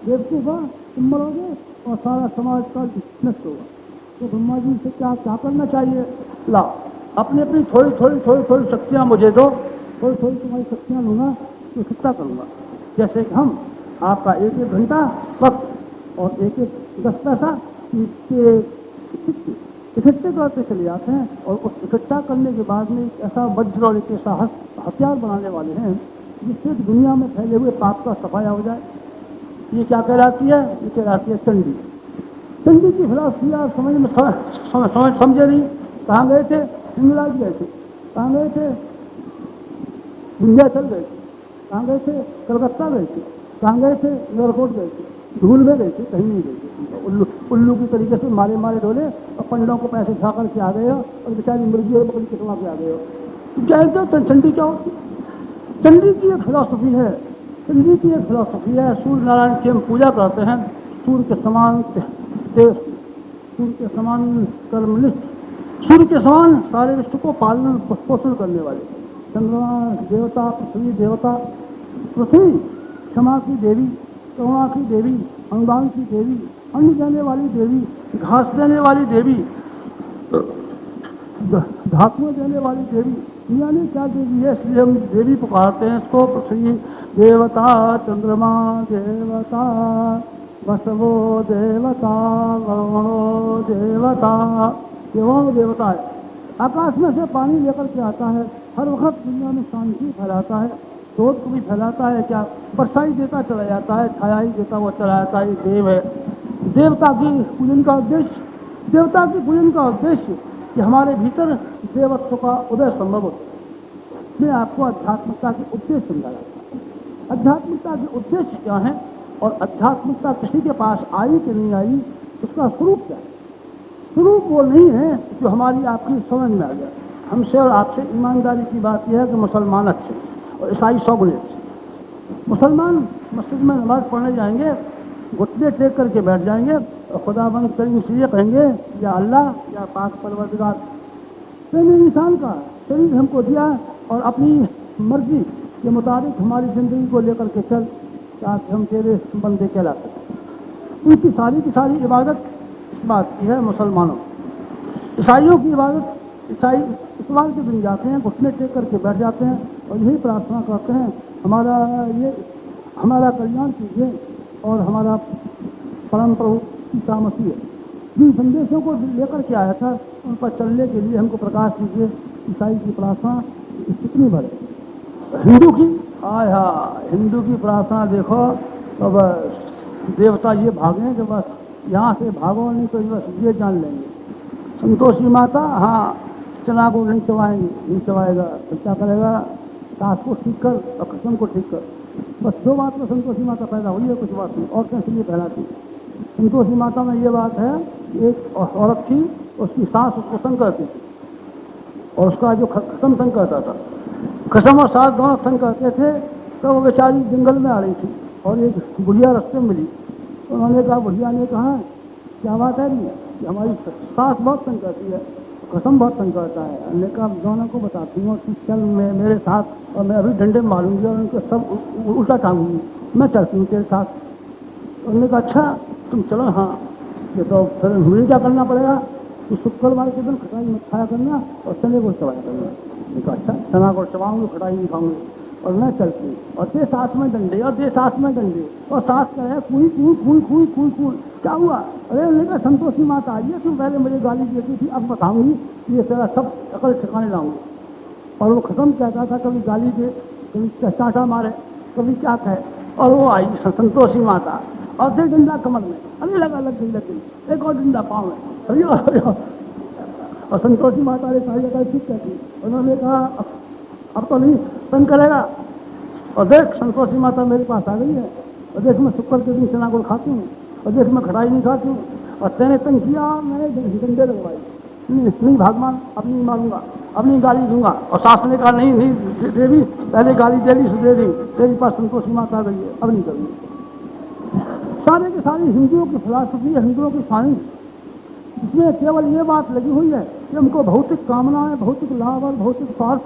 देवतों का तुम मरोगे और सारा समाज का नष्ट होगा। तो ब्रह्मा जी से क्या क्या करना चाहिए? ला, अपनी अपनी थोड़ी थोड़ी थोड़ी थोड़ी शक्तियाँ मुझे दो, थोड़ी थोड़ी तुम्हारी शक्तियाँ लूँगा तो इकट्ठा करूँगा। जैसे कि हम आपका एक एक घंटा वक्त और एक एक 10 पैसा इसके इकट्ठे करते चले जाते हैं, और उस इकट्ठा करने के बाद में एक ऐसा वज्र और एक ऐसा हथियार बनाने वाले हैं जिससे दुनिया में फैले हुए पाप का सफाया हो जाए। ये क्या कहलाती है? ये कहलाती है चंडी। चंडी की फिलॉसफी आप समझ में समझे नहीं। कहाँ गए थे? हिंगलाज गए थे। कहाँ गए थे? विंध्याचल गए थे। कहाँ गए थे? कलकत्ता गए थे। कहाँ गए थे? एयरपोर्ट गए थे। धूल में गए थे, कहीं नहीं गए थे। उल्लू की तरीके से मारे मारे डोले और पंडों को पैसे खा करके आ गए हो, और बेचारी मुर्गी और बकरी कटवा के आ गए हो। तो जानते हो चंडी क्या होती? चंडी की एक फिलॉसफी है। चंडी की एक फिलॉसफी है, सूर्य नारायण की हम पूजा करते हैं। सूर्य के समान तेज, सूर्य के समान कर्मनिष्ठ, सूर्य के समान सारे विश्व को पालन पोषण करने वाले, चंद्रमा देवता, पृथ्वी देवता, पृथ्वी क्षमा की देवी, करुणा की देवी, अनुदान की देवी, अन्न देने वाली देवी, घास देने वाली देवी, धातुएं देने वाली देवी, यानी क्या देवी है, इसलिए हम देवी पुकारते हैं इसको। पृथ्वी देवता, चंद्रमा देवता, वसवो देवता, वरुणो देवता, ये वरुण देवता है। आकाश में से पानी लेकर के आता है, हर वक्त दुनिया में शांति फैलाता है, शोध को भी फैलाता है। क्या बरसाई देता चला जाता है, छायाई देता वो चला जाता है। देव है। देवता की पूजन का उद्देश्य, देवता की पूजन का उद्देश्य कि हमारे भीतर देवत्व का उदय संभव होता है। मैं आपको आध्यात्मिकता के उद्देश्य समझा जाता है। आध्यात्मिकता के उद्देश्य क्या है और आध्यात्मिकता किसी के पास आई कि नहीं आई, उसका स्वरूप क्या है? स्वरूप वो नहीं है जो हमारी आपकी समझ में आ जाए। हमसे और आपसे ईमानदारी की बात यह है कि मुसलमान अच्छे और ईसाई सौगुने अच्छे। मुसलमान मस्जिद में नमाज पढ़ने जाएंगे, घुटने टेक करके बैठ जाएंगे और खुदाबंद करीम से ये कहेंगे, या अल्लाह, या पाक परवरदिगार, मैंने इंसान का शरीर हमको दिया और अपनी मर्जी के मुताबिक हमारी जिंदगी को लेकर के चल, ताकि हम तेरे बंदे कहला सकते। उनकी सारी की सारी इबादत इस बात की है। मुसलमानों, ईसाइयों की इबादत, ईसाई इतवार के दिन जाते हैं, घुटने टेक करके बैठ जाते हैं और यही प्रार्थना करते हैं, हमारा कल्याण कीजिए और हमारा परम प्रभु ईसा मसीह जिन संदेशों को लेकर के आया था उन पर चलने के लिए हमको प्रकाश दीजिए। ईसाई की प्रार्थना कितनी बड़े। हिंदू की हिंदू की प्रार्थना देखो तो बस देवता ये भागें कि बस यहाँ से भागो, नहीं तो बस ये जान लेंगे। संतोषी माता, हाँ, चना को नहीं चबाएंगे, नहीं चबाएगा तो क्या करेगा? सास को ठीक कर और कसम को ठीक कर। बस दो बात में संतोषी माता पैदा हुई है, कुछ बात नहीं। और कैसे ये फैलाती? संतोषी माता में ये बात है, एक औरत थी, उसकी सास उसको तंग करती थी और उसका जो कसम तंग करता था, कसम और सास दोनों तंग करते थे। तो वो बेचारी जंगल में आ रही थी और एक बुढ़िया रास्ते में मिली। उन्होंने कहा, बुढ़िया ने कहा, क्या बात है कि हमारी सास बहुत तंग करती है, कसम बहुत तंग करता है। हमने कहा, दोनों को बताती हूँ कि चल मेरे साथ, और मैं अभी डंडे मारूंगी और उनको सब उल्टा टांगूंगी, मैं चलती हूँ तेरे साथ। उन्होंने कहा, अच्छा तुम चलो। हाँ, ये तो फिर मुझे क्या करना पड़ेगा कि शुक्रवार के दिन खटाई मत खाया करना और चने को चबाया करना। मैंने कहा, अच्छा, चना को चबाऊंगी, खटाई नहीं खाऊंगी। और मैं चलती हूँ और दे साथ में डंडे और दे साथ में डंडे, और सास कहे कुई कुई कुई कुई कुई कुई। क्या हुआ? अरे उन्होंने कहा, संतोषी माता आई है, तुम पहले मुझे गाली देती थी, अब बताऊंगी ये तेरा सब अकल ठिकाने लाऊंगी। और वो खत्म कहता था, कभी गाली दे, कभी चाटा मारे, कभी क्या कहे। और वो आई संतोषी माता और दे डंडा कमर में, अरे लग गई, एक और डंडा पाँव में, अरे। और संतोषी माता ने सारी जगह ठीक कहती। उन्होंने कहा, अब तो नहीं तंग करेगा। और देख, संतोषी माता मेरे पास आ गई है, और देख मैं शुक्र के दिन चना गुड़ खाती हूँ, और देख मैं खटाई नहीं खाती हूँ, और तेने तंग किया, मैंने डंडे लगवाई। नहीं भगवान, अब नहीं मारूंगा, अब नहीं गाली दूंगा। और सास ने कहा, नहीं देवी, पहले गाली दे दी, दे दी, तेरे पास संतोषी माता आ गई है, अब नहीं करूँगी। सारे के सारी हिंदुओं की फिलॉसफी, हिंदुओं की साइंस, इसमें केवल ये बात लगी हुई है कि हमको भौतिक कामनाएं, भौतिक लाभ और भौतिक स्वार्थ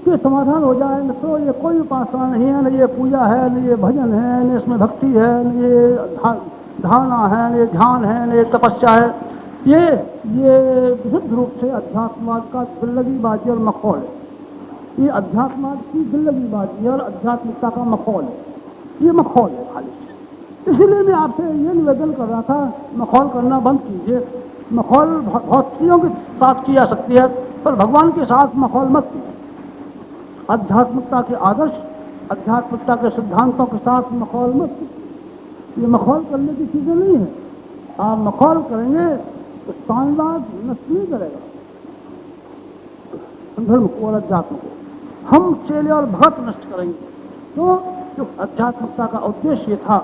के समाधान हो जाए। न तो ये कोई उपासना नहीं है, न ये पूजा है, न ये भजन है, न इसमें भक्ति है, न ये धारणा है, न ये ध्यान है, न ये तपस्या है। ये विशुद्ध रूप से अध्यात्मवाद का दिल्लगीबाजी और मखौल है। ये अध्यात्मवाद की दिल्लगीबाजी और आध्यात्मिकता का मखौल है, ये मखौल है खाली। इसीलिए मैं आपसे ये निवेदन कर रहा था, मखौल करना बंद कीजिए। मखौल बहुत चीज़ों के साथ की जा सकती है, पर भगवान के साथ मखौल मत कीजिए। आध्यात्मिकता के आदर्श, आध्यात्मिकता के सिद्धांतों के साथ मखौल मत कीजिए। ये मखौल करने की चीज़ें नहीं है। आप मखौल करेंगे तो साम्यवाद नष्ट नहीं करेगा धर्म को और अध्यात्म को, हम चेले और भगत नष्ट करेंगे। तो जो आध्यात्मिकता का उद्देश्य ये था,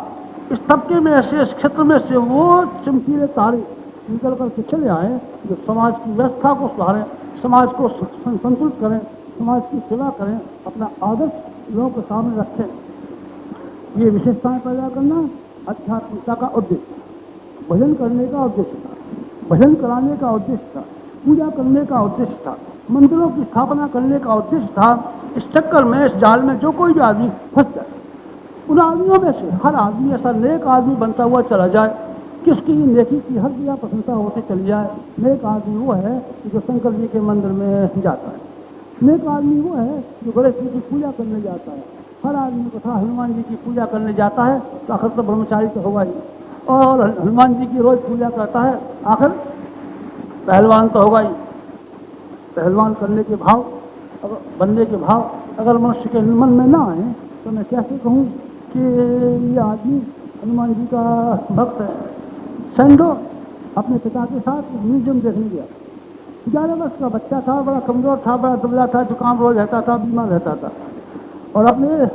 इस तबके में ऐसे, इस क्षेत्र में से वो चमकीले तारे निकल कर चले आए जो समाज की व्यवस्था को सुधारें, समाज को संतुलित करें, समाज की सेवा करें, अपना आदर्श लोगों के सामने रखें। ये विशेषताएं पैदा करना आध्यात्मिकता का उद्देश्य, भजन करने का उद्देश्य था, भजन कराने का उद्देश्य था, पूजा करने का उद्देश्य था, मंदिरों की स्थापना करने का उद्देश्य था। इस चक्कर में, इस जाल में जो कोई भी आदमी फंस जाए, उन आदमियों में से हर आदमी ऐसा नेक आदमी बनता हुआ चला जाए किसकी नेकी की हर जगह प्रशंसा होती चली जाए। नेक आदमी वो है जो शंकर जी के मंदिर में जाता है, नेक आदमी वो है जो गणेश जी की पूजा करने जाता है, हर आदमी तथा हनुमान जी की पूजा करने जाता है तो आखिर तो ब्रह्मचारी तो होगा ही, और हनुमान जी की रोज पूजा करता है आखिर पहलवान तो होगा ही। पहलवान करने के भाव, अगर बनने के भाव अगर मनुष्य के मन में ना आए तो मैं कैसे कहूँ कि ये आदमी हनुमान जी का भक्त है। सेंडो अपने पिता के साथ म्यूजियम देखने गया, 11 वर्ष का बच्चा था, बड़ा कमजोर था, बड़ा दुबला था, जुकाम रोज रहता था, बीमार रहता था, और अपने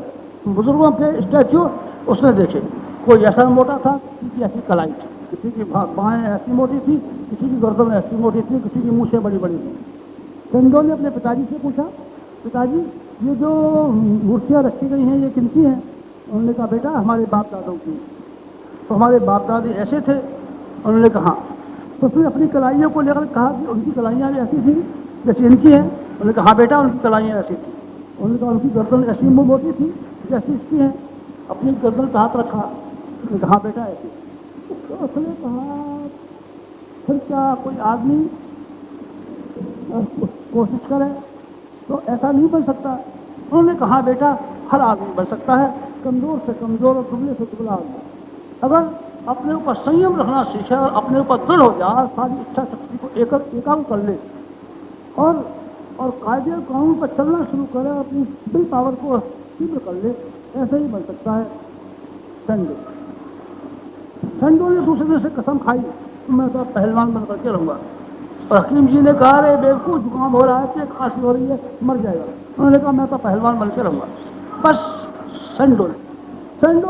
बुजुर्गों के स्टैच्यू उसने देखे। कोई ऐसा मोटा था, किसी की ऐसी कलाई थी, किसी की बाहें ऐसी मोटी थी, किसी की गर्दन ऐसी मोटी थी, किसी की मूछें बड़ी बड़ी थी। सेंडो ने अपने पिताजी से पूछा, पिताजी ये जो मूर्तियाँ रखी गई हैं ये किनकी हैं? उन्होंने कहा बेटा हमारे बाप दादों की। तो हमारे बाप दादी ऐसे थे? उन्होंने कहा। तो उसने अपनी कलाइयों को लेकर कहा कि उनकी कलाइयाँ भी ऐसी थी जैसे इनकी हैं? उन्होंने कहा बेटा उनकी कलाइयाँ ऐसी थी। उन्होंने कहा उनकी गर्दन ऐसी मोटी थी जैसी इसकी हैं? अपनी गर्दन पे हाथ रखा, उसने कहा बेटा ऐसी। तो उसने कहा फिर क्या कोई आदमी कोशिश करे तो ऐसा नहीं बन सकता? उन्होंने कहा बेटा हर आदमी बन सकता है, कमजोर से कमजोर और दुबले से दुबला आदमी अगर अपने ऊपर संयम रखना सीखे और अपने ऊपर दृढ़ हो जाए, सारी इच्छा शक्ति को एकाग्र कर ले और कायदे और कानून पर चलना शुरू करे, अपनी विल पावर को तीव्र कर ले, ऐसे ही बन सकता है सेंडो। सेंडो ने दूसरे दिन से कसम खाई तो मैं तो पहलवान बन करके रहूंगा। और हकीम जी ने कहा अरे बेवकूफ जुकाम हो रहा है, खांसी हो रही है, मर जाएगा। उन्होंने कहा मैं तो पहलवान बन के रहूंगा। बस सेंडो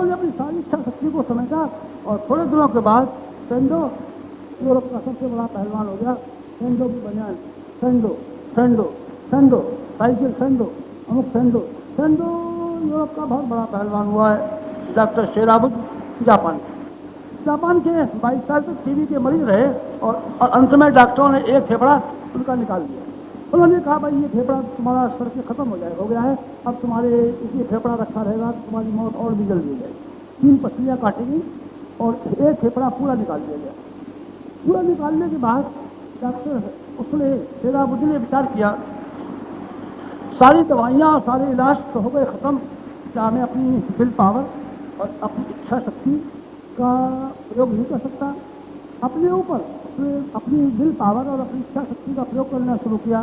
ने अपनी सारी इच्छा शक्ति को समेटा और थोड़े दिनों के बाद सेंडो यूरोप का सबसे बड़ा पहलवान हो गया। सेंडो की बनियान सेंडो, सेंडो साइकिल सेंडो, सेंडो यूरोप का बहुत बड़ा पहलवान हुआ है। डॉक्टर शेराबुद जापान के 22 साल तक टीबी के मरीज रहे और अंत में डॉक्टरों ने एक फेफड़ा उनका निकाल दिया। उन्होंने कहा भाई ये फेफड़ा तुम्हारा सर के खत्म हो गया है, अब तुम्हारे इसी फेफड़ा रखा रहेगा तो तुम्हारी मौत और भी जल्दी हो जाएगी। 3 पसलियाँ काटी गई और एक फेफड़ा पूरा निकाल दिया गया। पूरा निकालने के बाद डॉक्टर उसने शेराबुद्दीन ने विचार किया, सारी दवाइयाँ सारे इलाज तो हो गए ख़त्म, क्या मैं अपनी विल पावर और अपनी इच्छा शक्ति का प्रयोग नहीं कर सकता? अपने ऊपर अपनी विल पावर और अपनी इच्छा शक्ति का प्रयोग करना शुरू किया।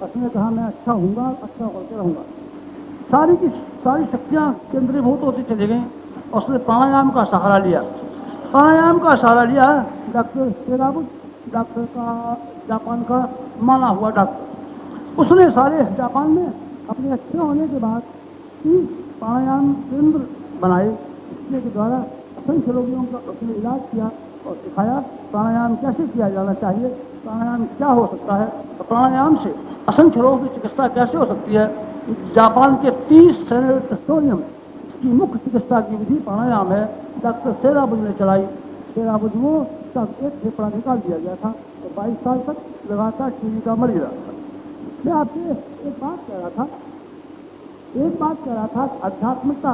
उसने कहा मैं अच्छा हूँगा, अच्छा करके रहूँगा। सारी की सारी शक्तियाँ केंद्रीभूत होती चली गई। उसने प्राणायाम का सहारा लिया। डॉक्टर शेराबुद डॉक्टर का जापान का माना हुआ डॉक्टर, उसने सारे जापान में अपने अच्छे होने के बाद 30 प्राणायाम केंद्र बनाए, जिसके द्वारा असंख्य रोगियों का उसने इलाज किया और सिखाया प्राणायाम कैसे किया जाना चाहिए, प्राणायाम क्या हो सकता है, तो प्राणायाम से असंख्य रोगों की चिकित्सा कैसे हो सकती है। जापान के 30 सैनिटोरियम की मुख्य चिकित्सा की विधि प्राणायाम है, डॉक्टर शेराबुद ने चलाई। शेराबुद वो तब एक फेफड़ा निकाल दिया गया था और 22 साल तक लगातार टीबी का मरीज रहा था। मैं आपसे एक बात कह रहा था, आध्यात्मिकता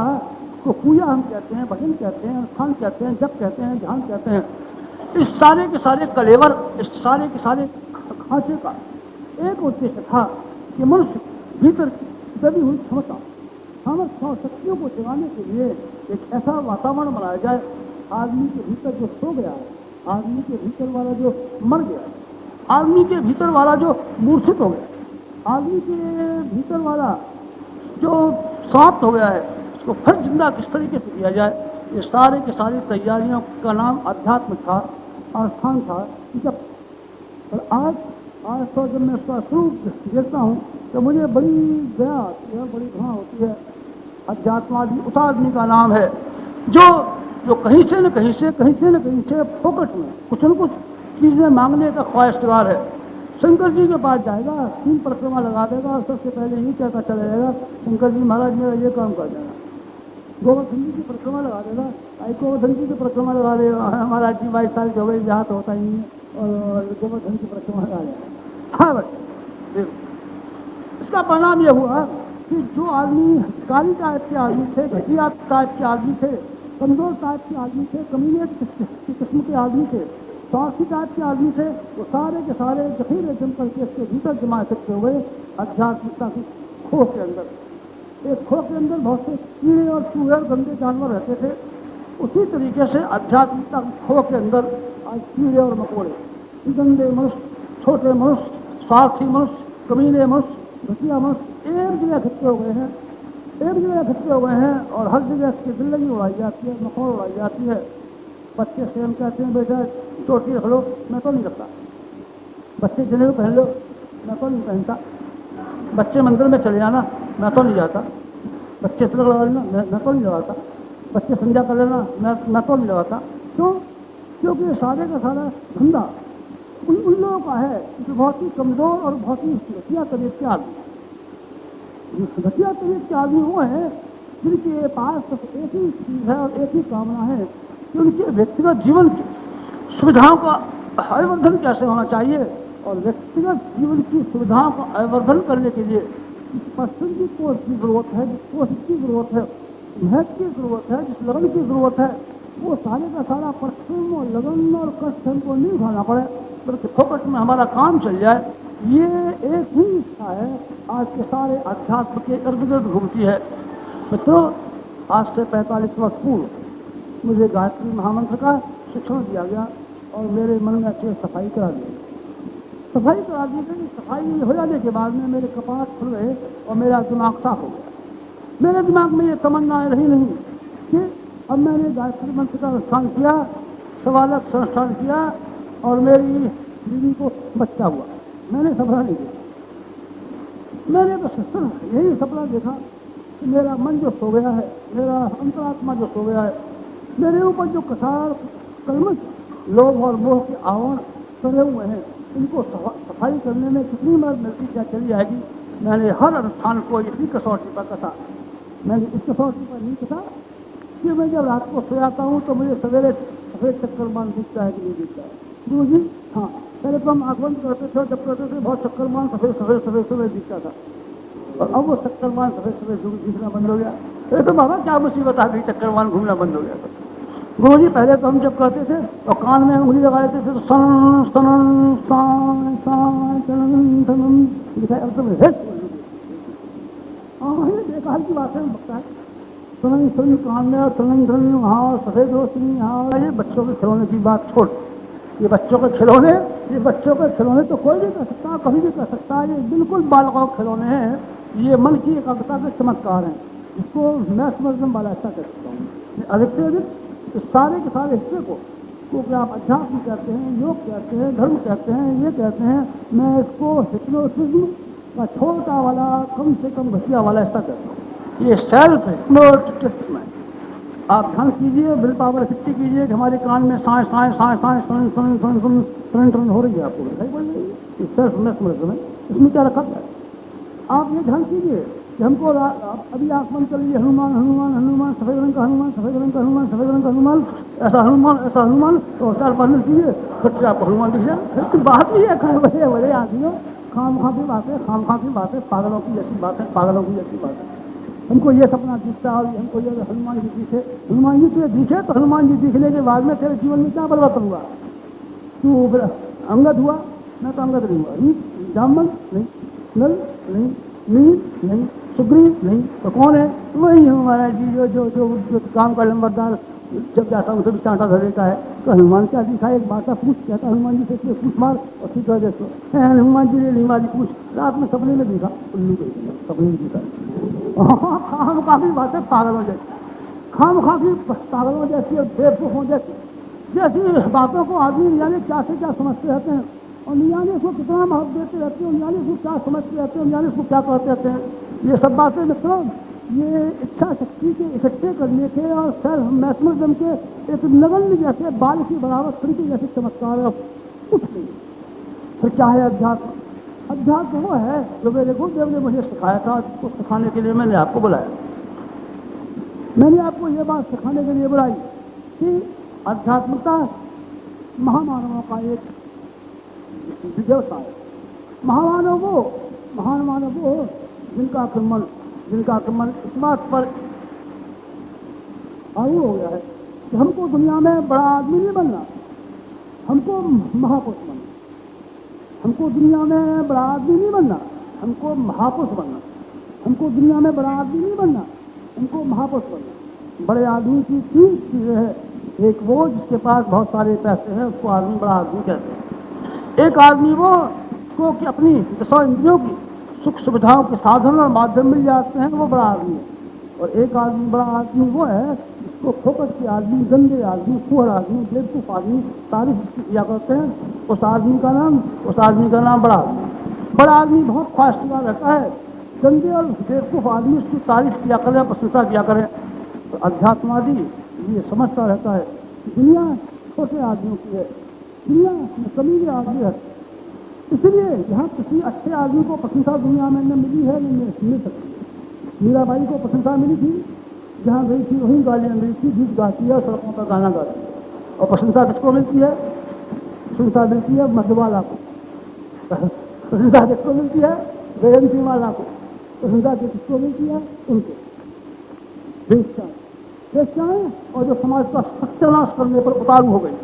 को पूजा हम कहते हैं, भजन कहते हैं, अनुष्ठान कहते हैं, जप कहते हैं, ध्यान कहते हैं, इस सारे के सारे कलेवर, इस सारे के सारे खांचे का एक उद्देश्य था कि मनुष्य भीतर दबी हुई क्षमता, सामर्थ्य और शक्तियों को जगाने के लिए एक ऐसा वातावरण बनाया जाए। आदमी के भीतर जो सो गया है, आदमी के भीतर वाला जो मर गया है, आदमी के भीतर वाला जो मूर्छित हो गया, आदमी के भीतर वाला जो समाप्त हो गया है, उसको फिर जिंदा किस तरीके से किया जाए, ये सारे के सारी तैयारियों का नाम अध्यात्म था और स्थान था। जब और आज तो जब मैं उसका स्वरूप देखता हूँ तो मुझे बड़ी दया आती है, बड़ी घृणा होती है। अध्यात्मादि उस आदमी का नाम है जो कहीं से न कहीं से फोकट में कुछ न कुछ चीजें मांगने का ख्वाहिशगार है। शंकर जी के पास जाएगा, 3 परिक्रमा लगा देगा, सबसे पहले ही कहता चला जाएगा, शंकर जी महाराज मेरा ये काम कर देना। गोवर्धन जी की परिक्रमा लगा देगा, गोवर्धन जी की परिक्रमा लगा देगा, महाराज जी 22 साल के हो गए, यहाँ तो होता ही नहीं है, और गोवर्धन की परिक्रमा लगा देगा। हाँ बच्चे, इसका परिणाम यह हुआ कि जो आदमी काली टाइप के आदमी थे, घटिया टाइप के आदमी थे, कमजोर टाइप के आदमी थे, कमीने किस्म के आदमी थे, स्वार्थी टाइप के आदमी थे, वो सारे के सारे जखीरे जम करके इसके भीतर जमा सकते हुए आध्यात्मिकता की खो के अंदर, एक खो के अंदर बहुत से कीड़े और चूहे और गंदे जानवर रहते थे। उसी तरीके से आध्यात्मिकता की खो के अंदर आज कीड़े और मकोड़े, गंदे मनुष्य, छोटे मनुष्य, स्वार्थी मनुष्य, कमीने मनुष्य, घटिया मनुष्य एक जगह इकट्ठे हो गए हैं, एक जगह इकट्ठे हो गए हैं, और हर जगह इसकी जिंदगी उड़ाई जाती है, मखौड़ उड़ाई जाती है। बच्चे से हम कहते हैं बेटा चोटी रख लो, मैं तो नहीं रखता। बच्चे जनेऊ पहन लो, मैं तो नहीं पहनता। बच्चे मंदिर में चले जाना, मैं तो नहीं जाता। बच्चे तिलक लगा लेना, मैं तो नहीं लगाता। बच्चे संध्या कर लेना, मैं तो नहीं लगाता। क्यों? क्योंकि ये सारे का सारा धंधा उन लोगों का है जो बहुत ही कमजोर और बहुत ही घटिया तबीयत के आदमी। घटिया तबीयत के आदमी वो है जिनके पास एक ही चीज है और एक ही कामना है कि उनके व्यक्तिगत जीवन की सुविधाओं का आयवर्धन कैसे होना चाहिए, और व्यक्तिगत जीवन की सुविधाओं का आयवर्धन करने के लिए जिस पर्सन की कोर्स की जरूरत है, जिस कोशिश की जरूरत है, मेहनत की जरूरत है, जिस लगन की जरूरत है, वो सारे का सारा परिश्रम और लगन और कष्ट हमको नहीं उठाना पड़े, बल्कि फोकट में हमारा काम चल जाए। ये एक ही इच्छा है आज के सारे अध्यात्म के इर्द गिर्द घूमती है। मित्रों, आज से 45 वर्ष पूर्व मुझे गायत्री महामंत्र का शिक्षण दिया गया और मेरे मन में अच्छी सफाई करा दी। सफाई करा दी गई। सफाई हो जाने के बाद में मेरे कपाट खुल गए और मेरा दिमाग साफ हो गया। मेरे दिमाग में ये तमन्ना रही नहीं कि अब मैंने गायत्री मंत्र का अनुष्ठान किया, सवालक अनुष्ठान किया और मेरी बीवी को बच्चा हुआ। मैंने सपना नहीं देखा। मैंने तो सिर्फ यही सपना देखा कि मेरा मन जो सो गया है, मेरा अंतरात्मा जो सो गया है, मेरे ऊपर जो कसार कलमश लोभ और मोह के आवरण चढ़े हुए हैं, इनको सफाई करने में कितनी मदद मिलती क्या चली जाएगी। मैंने हर अनुष्ठान को इसी कसौटी पर कसा। मैंने इस कसौटी पर नहीं कसा कि मैं जब रात को सो जाता हूँ तो मुझे सवेरे सफेद चक्करमान दिखता है कि नहीं दिखता है। गुरु जी, हाँ, पहले तो हम आँख बंद करते थे, जब करते थे बहुत चक्करमान सफेद दिखता था, और अब वो चक्करमान सफेद दिखना बंद हो गया। अरे तो बाबा क्या मुसीबत आ गई, चक्करमान घूमना बंद हो गया। तो गुरु जी, पहले तो हम जब करते थे और कान में उंगली लगा देते थे तो सन सन सान सान सन सन दिखाई, अब तो बेकार की बात है बकता है। सुन सुन कान में और सुन सुन वहाँ सफेद रोशनी यहाँ। ये बच्चों के खिलौने की बात छोड़, ये बच्चों के खिलौने तो कोई भी कर सकता, कभी भी कर सकता है। ये बिल्कुल बालकों के खिलौने हैं। ये मन की एकाग्रता के चमत्कार हैं, इसको मैं समझने वाला ऐसा कर सकता हूँ। अधिक से अधिक इस सारे के सारे हिस्से को क्योंकि आप अध्यात्म कहते हैं, योग कहते हैं, धर्म कहते हैं, ये कहते हैं, मैं इसको हिप्नोटिज्म का छोटा वाला, कम से कम घटिया वाला ऐसा कहता हूँ। ये सेल्फ हिप्नोटिज्म है। आप ध्यान कीजिए, विल पावर इकट्ठी कीजिए कि हमारे कान में सांस सांस सांस सांस सन सन सन सन टन टन हो रही है, आपको दिखाई पड़ रही है। इस सेल्फ में इसमें क्या रखा है? आप ये ध्यान कीजिए कि हमको अभी आंख बंद कर लीजिए, हनुमान हनुमान हनुमान, सफेद रंग का हनुमान, सफेद रंग का हनुमान, सफेद रंग का हनुमान, ऐसा हनुमान, तो 4-5 मिनट कीजिए, फिर आपको हनुमान दिख जाए। बात ही है, बड़े बड़े आदमियों, खाम खा की बात है, पागलों की जैसी बात है, पागलों की जैसी बात है। हमको ये सपना दिखता है, हमको ये हनुमान जी दिखे, हनुमान जी तुझे दिखे तो हनुमान जी दिखने के बाद में तेरे जीवन में क्या परिवर्तन हुआ? तू फिर अंगद हुआ, मैं तो अंगद नहीं हुआ, जामन नहीं, नल नहीं, नील नहीं, सुग्रीव नहीं, तो कौन है? वही है महाराज जी जो जो जो, जो काम का लंबरदार, जब जाता हूँ तभी चांटा धर देता है। तो हनुमान क्या दिखा, एक बात पूछ, कहता हनुमान जी से पूछ मार और सीधा देखो। हनुमान जी ने नहीं मारी पूछ, रात में सपने में देखा, उल्लू को सपने में देखा। खाम काफी बातें पागलों जैसी, खाम काफी पागलों जैसी और बेवकूफों जैसी, जैसी बातों को आदमी जाने क्या से क्या समझते रहते हैं और नियाने को कितना महत्व देते रहते हैं, नियाने को क्या समझते रहते हैं, नियाने को क्या कहते रहते हैं। ये सब बातें मित्रों, ये इच्छा शक्ति के इकट्ठे करने के और सेल्फ मैथमेटिज्म के एक नगण्य जैसे बाल की बराबर खिड़की जैसे चमत्कार है, कुछ नहीं। फिर क्या है अध्यात्म? अध्यात्म वो है जो मेरे गुरुदेव ने मुझे सिखाया था, उसको सिखाने के लिए मैंने आपको बुलाया। मैंने आपको ये बात सिखाने के लिए बुलाई कि अध्यात्मता महामानवों का एक व्यवसाय है। महामानव वो, महान मानव वो जिनका आक्रमण इस बात पर आयु हो गया है कि हमको दुनिया में बड़ा आदमी नहीं बनना, हमको महापुरुष बनना। हमको दुनिया में बड़ा आदमी नहीं बनना, हमको महापुरुष बनना। हमको दुनिया में बड़ा आदमी नहीं बनना, हमको महापुरुष बनना। बड़े आदमी की तीन चीजें हैं। एक वो जिसके पास बहुत सारे पैसे हैं, उसको आदमी बड़ा आदमी कहते हैं। एक आदमी वो को कि अपनी दसों इंद्रियों की सुख सुविधाओं के साधन और माध्यम मिल जाते हैं, वो बड़ा आदमी है। और एक आदमी बड़ा आदमी वो है जिसको फोकट के आदमी, गंदे आदमी, फुहड़ आदमी, बेवकूफ आदमी तारीफ किया करते हैं, उस आदमी का नाम बड़ा आदमी। बड़ा आदमी बहुत ख्वाहिशगार रहता है, गंदे और बेवकूफ आदमी उसकी तारीफ किया करें, प्रशंसा किया करें। तो अध्यात्मवादी ये समझता रहता है दुनिया छोटे आदमियों की है, दुनिया कमीने आदमी है, इसलिए यहाँ किसी अच्छे आदमी को प्रशंसा दुनिया में न मिली है, न मिल सकती। मीराबाई को प्रशंसा मिली थी, जहाँ गई थी वहीं गालियाँ मिली थी, गीत गाती है, सड़कों का गाना गाती है। और प्रशंसा किसको मिलती है? प्रशंसा मिलती है मधुबाला को, प्रशंसा किसको मिलती है? जयंती माला को, प्रशंसा किसको मिलती है? उनको बेचाएं और जो समाज का सत्यानाश करने पर उतारू हो गई,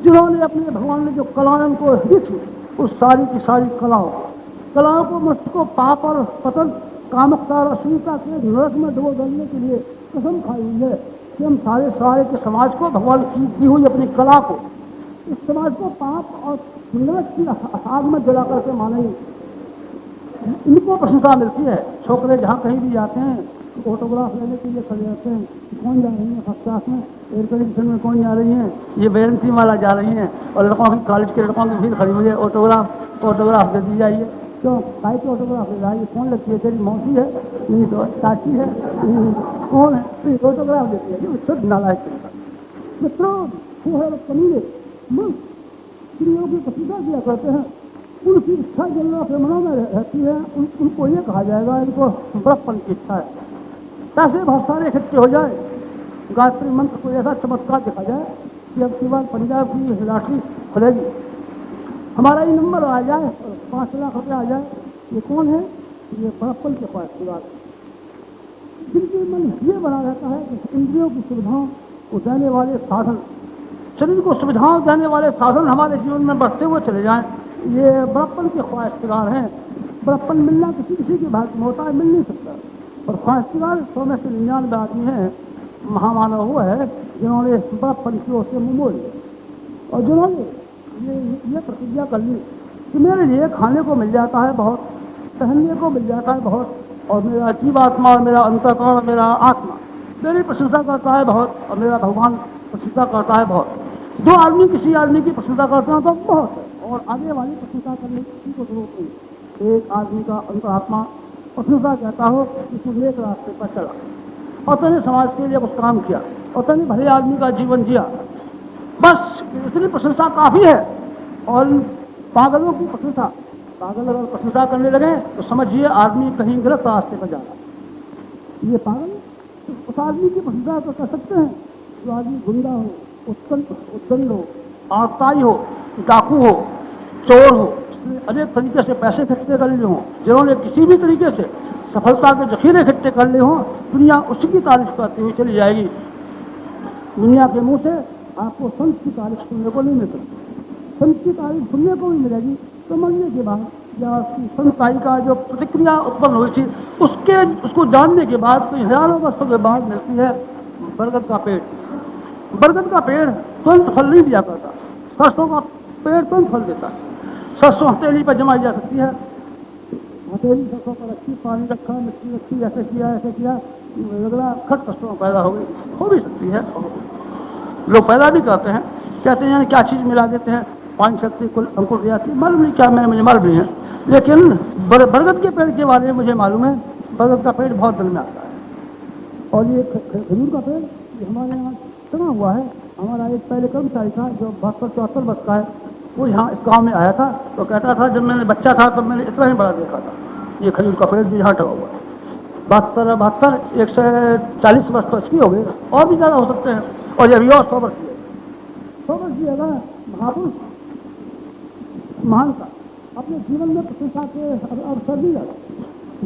जिन्होंने अपने भगवान ने जो कलाएं को दी थी, उस सारी की सारी कलाओं को मनुष्य को पाप और पतन, कामकता और अश्लीलता के नरक में डुबो डालने के लिए कसम खाई हुई है कि हम सारे के समाज को भगवान की दी हुई अपनी कला को, इस समाज को पाप और नरक की आग में जला करके मानेंगे। इनको प्रशंसा मिलती है। छोकरे जहाँ कहीं भी जाते हैं फोटोग्राफ लेने के लिए खड़े रहते हैं, कौन जा रही है फर्स्ट क्लास में, एयर कंडीशन में कौन जा रही है, ये जयंती माला जा रही हैं। और लड़कों की, कॉलेज के लड़कों की भीड़ खड़ी हुई है, ऑटोग्राफ दे दी जाइए। क्यों भाई के ऑटोग्राफ ले जाइए? कौन लगती है? तेरी मौसी है? नहीं तो चाची है? कौन है? तो ऑटोग्राफ देती है। शुद्ध नालायक मित्रों, कमीने स्त्रियों की प्रशंसा किया करते हैं, उनकी इच्छा जलना प्रेमणों में रहती है, उनको ये कहा जाएगा इनको बड़प्पन की इच्छा है। पैसे बहुत सारे इकट्ठे हो जाए, गायत्री मंत्र को ऐसा चमत्कार दिखा जाए कि अब की बार पंजाब की लॉटरी खुलेगी, हमारा ही नंबर आ जाए, 5 लाख रुपये आ जाए। ये कौन है? ये बड़प्पन के पास की बात है। जिनके मन ये बना रहता है कि इंद्रियों की सुविधाओं को देने वाले साधन, शरीर को सुविधाओं देने वाले साधन हमारे जीवन में बढ़ते हुए चले जाएं, ये बड़प्पन के ख्वाहिशगार हैं। बड़प्पन मिलना किसी के भाग्य में होता है, मिल नहीं सकता। और ख्वाहिशगार 100 में से 99 आदमी हैं, महामानव वो है जिन्होंने बड़प्पन की ओर से मुँह मोड़ लिया और जिन्होंने ये प्रतिज्ञा कर ली कि मेरे लिए खाने को मिल जाता है बहुत, पहनने को मिल जाता है बहुत, और मेरा जीवात्मा और मेरा अंतःकरण और मेरा आत्मा मेरी प्रशंसा करता है बहुत, और मेरा भगवान प्रशंसा करता है बहुत। 2 आदमी किसी आदमी की प्रशंसा करते हैं तो बहुत है, और आगे वाली प्रशंसा करने की को जरूरत नहीं। एक आदमी का अंतरात्मा प्रशंसा कहता हो कि तू एक रास्ते पर चला और तूने समाज के लिए कुछ काम किया और तूने भले आदमी का जीवन जिया, बस इतनी प्रशंसा काफी है। और पागलों की प्रशंसा, पागल अगर प्रशंसा करने लगे तो समझिए आदमी कहीं गलत रास्ते पर जा रहा। ये पागल उस आदमी की प्रशंसा तो कर सकते हैं जो आदमी गुंडा हो, उद्दंड हो, आगताई हो, डाकू हो, चोर हो, अनेक तरीके से पैसे इकट्ठे कर लिए हों, जिन्होंने किसी भी तरीके से सफलता के जखीरे इकट्ठे कर लिए हों, दुनिया उसी की तारीफ करती हुई चली जाएगी। दुनिया के मुंह से आपको संत की तारीफ सुनने को नहीं मिल सकती। संत की तारीफ सुनने को भी मिलेगी, तो मरने के बाद या उसकी संताई का जो प्रतिक्रिया उत्पन्न हुई थी उसको जानने के बाद कई हजारों वर्षों के बाद मिलती है बरगद का पेड़। बरगद का पेड़ तुरंत फल नहीं दिया करता, सरसों का पेड़ तुरंत फल देता है। सरसों हथेली पर जमाई जा सकती है, हथेली सरसों पर रखी, पानी रखा, मिट्टी रखी, ऐसे किया रगड़ा, खट सरसों पैदा हो गई, हो भी सकती है। लोग पैदा भी करते हैं, कहते हैं क्या चीज़ मिला देते हैं, पानी शक्ति कुल अंकुर दिया थी, मालूम नहीं क्या, मुझे मालूम नहीं है। लेकिन बरगद के पेड़ के बारे में मुझे मालूम है, बरगद का पेड़ बहुत दिल में आता है। और ये खजूर का पेड़ ये हमारे यहाँ चना हुआ है। हमारा एक पहले कर्मचारी था जो 72-74 वर्ष का है, वो यहाँ इस गाँव में आया था, तो कहता था जब मैंने बच्चा था तब मैंने इतना ही बड़ा देखा था ये खजूर का पेड़ जो यहाँ टका हुआ है। 72 140 वर्ष तो इसकी हो गई, और भी ज़्यादा हो सकते हैं, और ये अभी और 100 वर्ष की है। 100 वर्ष की अगर महापुरुष महान का अपने जीवन में प्रशंसा के अवसर नहीं जाता।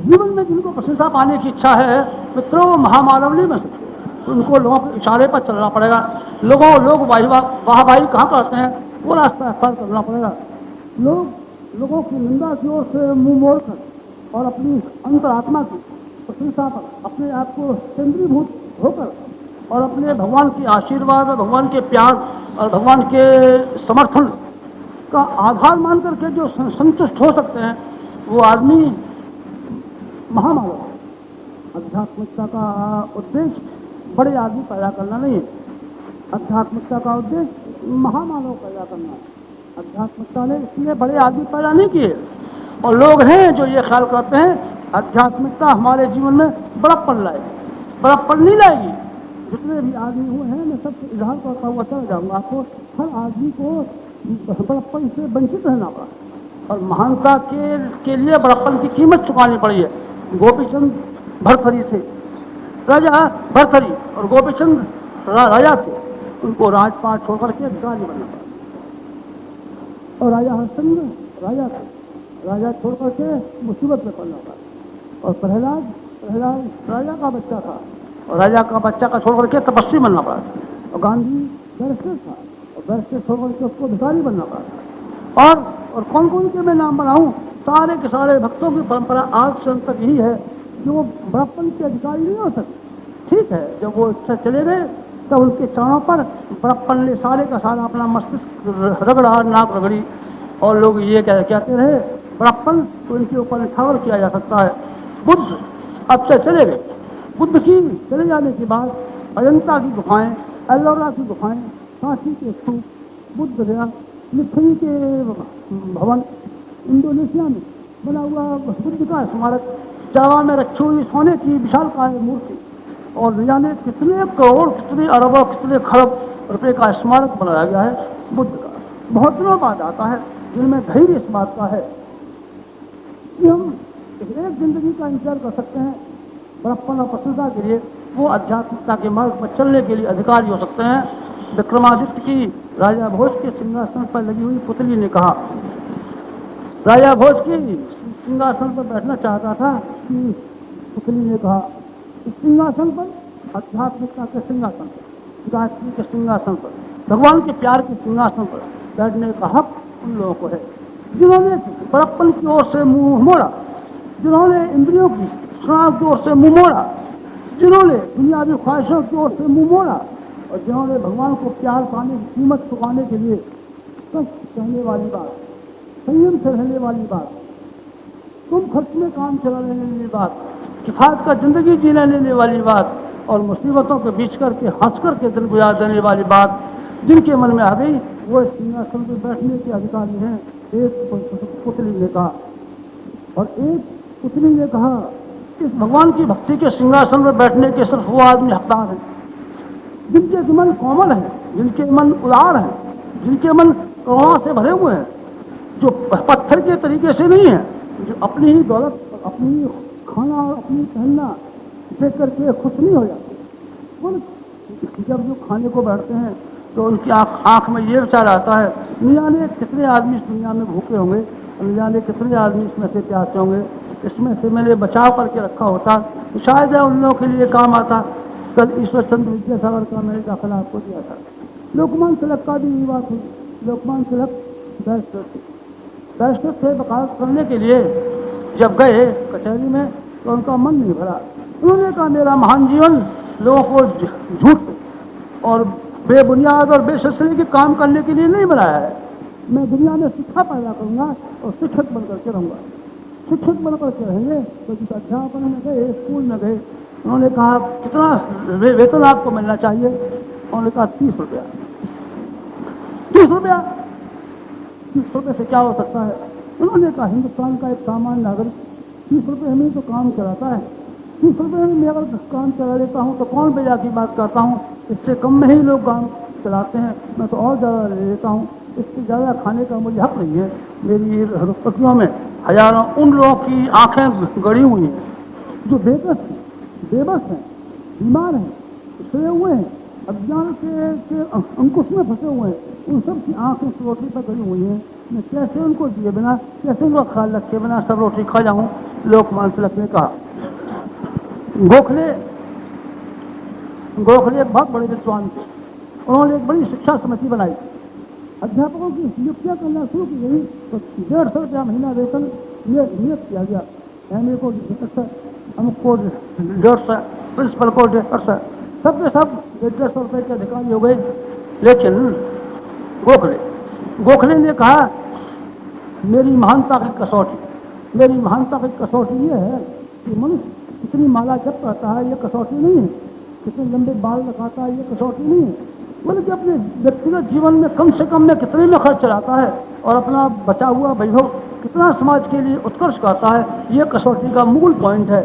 जीवन में जिनको प्रशंसा पाने की इच्छा है मित्रों, वो महामानव नहीं बन सकते, उनको लोगों के इशारे पर चलना पड़ेगा। लोग वाहवाही कहाँ करते हैं, वो रास्ता अख्तियार करना पड़ेगा। लोगों की निंदा की ओर से मुंह मोड़कर और अपनी अंतरात्मा की प्रशंसा पर अपने आप को केंद्रीभूत होकर और अपने भगवान की आशीर्वाद और भगवान के प्यार और भगवान के समर्थन का आधार मान करके जो संतुष्ट हो सकते हैं, वो आदमी महामानव है। आध्यात्मिकता का उद्देश्य बड़े आदमी पैदा करना नहीं है, आध्यात्मिकता का उद्देश्य महामानव पैदा करना है। आध्यात्मिकता ने इसलिए बड़े आदमी पैदा नहीं किए, और लोग हैं जो ये ख्याल करते हैं आध्यात्मिकता हमारे जीवन में बड़प्पन लाएगी। बड़प्पन नहीं लाएगी। जितने भी आदमी हुए हैं मैं सब इजहार करता हुआ चला जाऊँगा, आपको हर आदमी को बड़प्पन से वंचित रहना पड़ा, और महानता के लिए बड़प्पन की कीमत चुकानी पड़ी है। गोपीचंद भरथरी थे, राजा भरथरी, और गोपीचंद राजा थे, उनको राजपाट छोड़ करके अधिकारी बनना पड़ा। और राजा हरिश्चंद्र राजा थे, राजा छोड़ करके मुसीबत में पड़ना पड़ा। और प्रहलाद राजा का बच्चा था, और राजा का बच्चा का छोड़ करके तपस्वी बनना पड़ा। और गांधी बैरिस्टर था, और बैरिस्टर छोड़ करके उसको अधिकारी बनना पड़ा। और कौन कौन के मैं नाम बनाऊं, सारे के सारे भक्तों की परंपरा आज से अंत तक यही है कि वो बड़प्पन के अधिकारी नहीं हो सकते। ठीक है, जब वो इच्छा चले गए तब उनके चरणों पर बड़प्पन ने सारे का सारा अपना मस्तिष्क रगड़ा, नाक रगड़ी, और लोग ये कहते रहे बड़प्पन तो इनके ऊपर निछावर किया जा सकता है। बुद्ध अब से चले गए, बुद्ध की चले जाने के बाद अजंता की गुफाएं, एलोरा की गुफाएं, सांची के स्तूप, बुद्ध गया, लिखनी के भवन, इंडोनेशिया में बना हुआ बुद्ध का स्मारक, जावा में रखी हुई सोने की विशालकाय मूर्ति, और न जाने कितने करोड़, कितने अरबों, कितने खरब रुपए का स्मारक बनाया गया है बुद्ध का। बहुत दिनों बाद आता है जिनमें धैर्य इस बात का है कि हम एक जिंदगी का इंतजार कर सकते हैं बड़प्पन और प्रशंसा के लिए, वो आध्यात्मिकता के मार्ग पर चलने के लिए अधिकारी हो सकते हैं। विक्रमादित्य की राजा भोज के सिंहासन पर लगी हुई पुतली ने कहा, राजा भोज की सिंहासन पर बैठना चाहता था कि पुतली ने कहा इस सिंहासन पर, आध्यात्मिकता के सिंहासन पर, गायत्री के सिंहासन पर, भगवान के प्यार के सिंहासन पर बैठने का हक उन लोगों को है जिन्होंने बड़प्पन की ओर से मुंह मोड़ा, जिन्होंने इंद्रियों की श्राप की ओर से मुंह मोड़ा, जिन्होंने दुनियावी ख्वाहिशों की ओर से मुंह मोड़ा, और जिन्होंने भगवान को प्यार पाने की कीमत चुकाने के लिए कष्ट कहने वाली बात, संयम से रहने वाली बात, तुम खर्च में काम चला लेने वाली बात, किफायत का जिंदगी जीने लेने वाली बात, और मुसीबतों के बीच करके हंस करके दिन गुजार देने वाली बात जिनके मन में आ गई, वो सिंहासन पर बैठने के अधिकारी हैं। एक पुतली ने कहा, और एक पुतली ने कहा इस भगवान की भक्ति के सिंहासन पर बैठने के सिर्फ वो आदमी हकदार हैं जिनके मन कोमल हैं, जिनके मन उदार हैं, जिनके मन करुणा से भरे हुए हैं, जो पत्थर के तरीके से नहीं है, जो अपनी ही दौलत, अपनी खाना और अपनी पहनना देख करके खुश नहीं हो जाते। जब जो खाने को बैठते हैं तो उनकी आँख में ये विचार आता है, न जाने कितने आदमी इस दुनिया में भूखे होंगे, न जाने कितने आदमी इसमें से प्यासे होंगे, इसमें से मैंने बचाव करके रखा होता तो शायद उन लोगों के लिए काम आता। कल ईश्वर चंद्र विद्यासागर का मैंने दाखिला आपको दिया था। लोकमान तिलक का भी ये बात हुई। लोकमान तिलक बैरिस्टर थे, वकालत करने के लिए जब गए कचहरी में तो उनका मन नहीं भरा। उन्होंने कहा मेरा महान जीवन लोगों को झूठ और बेबुनियाद और बेसिलसिले के काम करने के लिए नहीं बनाया है। मैं दुनिया में शिक्षा पैदा करूंगा और शिक्षक बनकर के रहूंगा। शिक्षक बनकर के रहेंगे तो जिस अध्यापन में गए, स्कूल में गए, उन्होंने कहा कितना वेतन आपको मिलना चाहिए? उन्होंने कहा 30 रुपया। 30 रुपया? 30 रुपये से क्या हो सकता है? उन्होंने कहा हिंदुस्तान का एक सामान्य नागरिक 30 रुपये में तो काम चलाता है। 30 रुपये में मैं अगर काम चला लेता हूँ तो कौन बेजा की बात करता हूँ? इससे कम में ही लोग काम चलाते हैं, मैं तो और ज़्यादा ले लेता हूँ। इससे ज़्यादा खाने का मुझे हक नहीं है। मेरी रुपयों में हजारों उन लोगों की आंखें गड़ी हुई हैं जो बेबस हैं, बीमार हैं, सोए हुए हैं, अज्ञान के अंकुश में फंसे हुए हैं। उन सब की आंखें उस रोटी पर गड़ी हुई हैं। मैं कैसे उनको दिए बिना, कैसे उनका ख्याल रखे बिना सब रोटी खा जाऊँ? लोकमान्य तिलक ने कहा। गोखले एक बहुत बड़े विद्वान थे। उन्होंने एक बड़ी शिक्षा समिति बनाई। अध्यापकों की नियुक्तियाँ करना शुरू की गई तो 150 रुपया महीना वेतन नियुक्त किया गया। एमए को 150, अमुक को 150, प्रिंसिपल को 150, सब के सब 150 रुपये के अधिकारी हो गए। लेकिन गोखले ने कहा मेरी महानता की कसौटी ये है कि मनुष्य कितनी माला जप करता है ये कसौटी नहीं है, कितने लंबे बाल लगाता है ये कसौटी नहीं है, बल्कि अपने व्यक्तिगत जीवन में कम से कम में कितने में खर्च चलाता है और अपना बचा हुआ वैभव कितना समाज के लिए उत्कर्ष करता है, ये कसौटी का मूल पॉइंट है।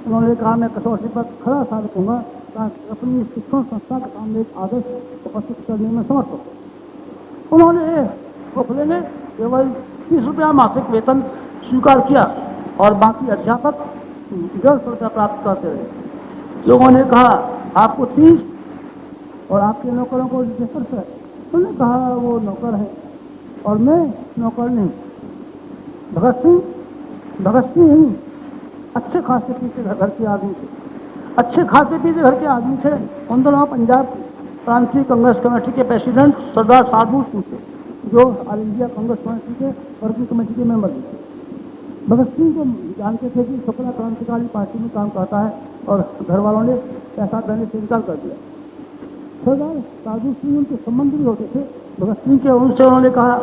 उन्होंने कहा मैं कसौटी पर खरा साबित होगा ताकि अपनी शिक्षण संस्था के सामने एक आदर्श उपस्थित करने में समर्थ हो। उन्होंने गोखले ने केवल 30 रुपया मासिक वेतन स्वीकार किया और बाकी अध्यापक 150 रुपया प्राप्त करते रहे। लोगों ने कहा आपको 30 और आपके नौकरों को 150 है। उन्होंने कहा वो नौकर है और मैं नौकर नहीं। भगत सिंह अच्छे खासे पीछे घर के आदमी थे, अच्छे खासे पीछे घर के आदमी थे। उन दोनों पंजाब प्रांतीय कांग्रेस कमेटी के प्रेसिडेंट सरदार साधु सिंह थे, जो ऑल इंडिया कांग्रेस कमेटी के वर्किंग कमेटी के मेंबर थे। भगत सिंह को जानते थे कि शुक्ला क्रांतिकारी पार्टी में काम करता है और घर वालों ने पैसा देने से इनकार कर दिया। सरदार साधु सिंह उनके संबंध भी होते थे भगत सिंह के। उनसे उन्होंने कहा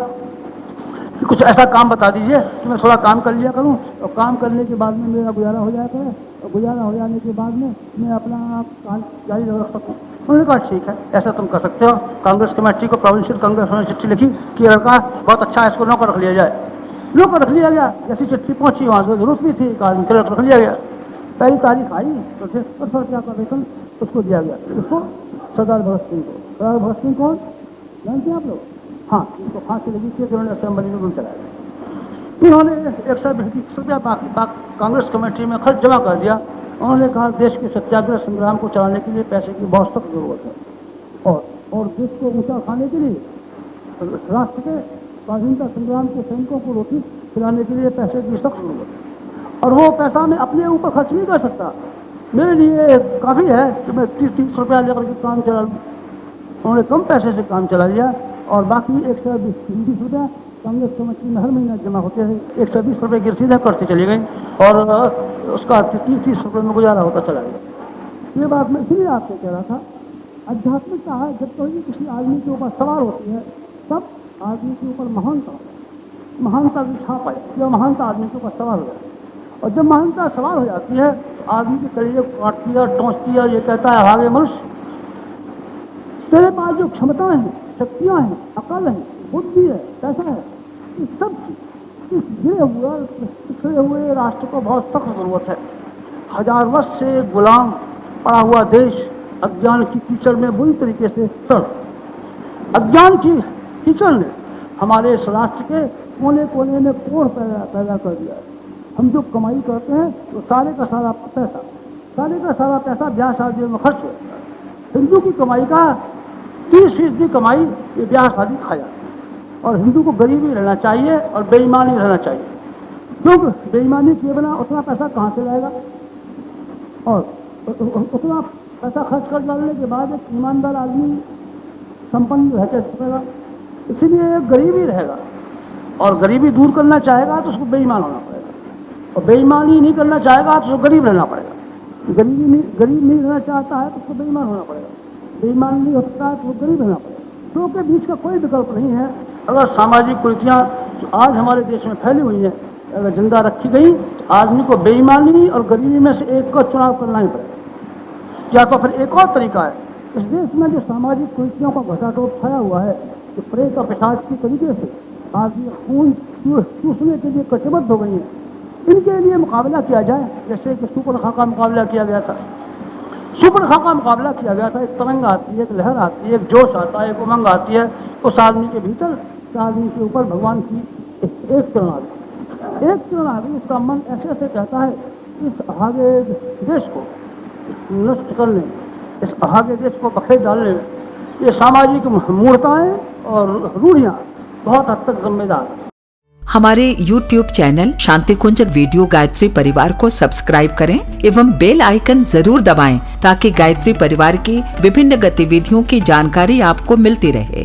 कि कुछ ऐसा काम बता दीजिए कि मैं थोड़ा काम कर लिया करूं और काम करने के बाद में मेरा गुजारा हो जाता है और गुजारा हो जाने के बाद में मैं अपना काम जारी रख सकूँ। उन्होंने कहा ठीक है, ऐसा तुम कर सकते हो। कांग्रेस कमेटी को प्रोविंशियल कांग्रेस ने चिट्ठी लिखी कि लड़का बहुत अच्छा है, इसको नौकर रख लिया जाए। नौकर रख लिया गया। जैसी चिट्ठी पहुंची वहाँ से जरूरत भी थी, एक आदमी को रख लिया गया। पहली तारीख आई तो 150 रुपया का वेतन उसको दिया गया। उसको सरदार भगत सिंह को। सरदार भगत सिंह कौन जानते हैं आप लोग? हाँ, इनको फांसी लगी थी, उन्होंने असेंबली में चलाया। उन्होंने 120 रुपया कांग्रेस कमेटी में खर्च जमा कर दिया। उन्होंने कहा देश के सत्याग्रह संग्राम को चलाने के लिए पैसे की बहुत सख्त जरूरत है और देश को ऊंचा उठाने के लिए राष्ट्र के स्वाधीनता संग्राम के सैनिकों को रोटी खिलाने के लिए पैसे की सख्त जरूरत है और वो पैसा मैं अपने ऊपर खर्च नहीं कर सकता। मेरे लिए काफ़ी है कि मैं 30 रुपया लेकर के काम चला लूँ। उन्होंने कम पैसे से काम चला लिया और बाकी 120 रुपया कांग्रेस कमेटी में हर महीना जमा होते थे। 120 रुपये की रसीदें करती चली गई और उसका 30 रुपये में गुजारा होता चला गया। ये बात मैं इसलिए आपसे कह रहा था, आध्यात्मिकता है जब कभी किसी आदमी के ऊपर सवार होती है तब आदमी के ऊपर महानता की छाप है, जब महानता आदमी के ऊपर सवार हो जाती है। और जब महानता सवार हो जाती है तो आदमी के कलेजे को काटती है, टोंचती है और ये कहता है आगे मनुष्य तेरे पास जो क्षमताएं हैं, शक्तियां हैं, अकल है, बुद्धि है, पैसा है, इस सब इस पिछड़े हुए राष्ट्र को बहुत सख्त जरूरत है। 1000 वर्ष से गुलाम पड़ा हुआ देश अज्ञान की कीचड़ में बुरी तरीके से सड़। अज्ञान की कीचड़ ने हमारे इस राष्ट्र के कोने कोने में कोढ़ पैदा कर दिया है। हम जो कमाई करते हैं तो सारे का सारा पैसा ब्याह शादी में खर्च होता है। हिंदू की कमाई का 30% कमाई ये ब्याह शादी खा जाती है और हिंदू को गरीबी रहना चाहिए और बेईमानी रहना चाहिए। क्योंकि बेईमानी किए बिना उतना पैसा कहाँ से लाएगा और उतना पैसा खर्च कर डालने के बाद एक ईमानदार आदमी संपन्न रह के सकेगा। इसीलिए गरीब ही रहेगा। और गरीबी दूर करना चाहेगा तो उसको बेईमान होना पड़ेगा, और बेईमानी नहीं करना चाहेगा तो उसको गरीब रहना पड़ेगा। गरीब नहीं रहना चाहता है तो उसको बेईमान होना पड़ेगा, बेईमान नहीं होता है तो वो गरीब रहना पड़ेगा। दो के बीच का कोई विकल्प नहीं है। अगर सामाजिक कुरीतियाँ जो आज हमारे देश में फैली हुई हैं अगर जिंदा रखी गई तो आदमी को बेईमानी और गरीबी में से एक का चुनाव करना ही पड़ेगा। या तो फिर एक और तरीका है, इस देश में जो सामाजिक कुरीतियों का घटाटोप छाया हुआ है, जो प्रेत और पिशाच की तरीके से आदमी खून चूसने के लिए कटिबद्ध हो गई हैं, इनके लिए मुकाबला किया जाए। जैसे कि सुपर्णखा का मुकाबला किया गया था, सुपर्णखा का मुकाबला किया गया था। एक तरंग आती है, एक लहर आती है, एक जोश आता है, एक उमंग आती है, उस आदमी के भीतर, उस आदमी के ऊपर भगवान की एक किरण आ गई, एक किरण आ गई। उसका मन ऐसे ऐसे कहता है इस आगे देश को नष्ट करने, इस आगे देश को बखेर डालने में ये सामाजिक मूर्ताएं और रूढ़ियां बहुत हद तक जिम्मेदार है। हमारे YouTube चैनल शांति कुंज वीडियो गायत्री परिवार को सब्सक्राइब करें एवं बेल आइकन जरूर दबाएं ताकि गायत्री परिवार की विभिन्न गतिविधियों की जानकारी आपको मिलती रहे।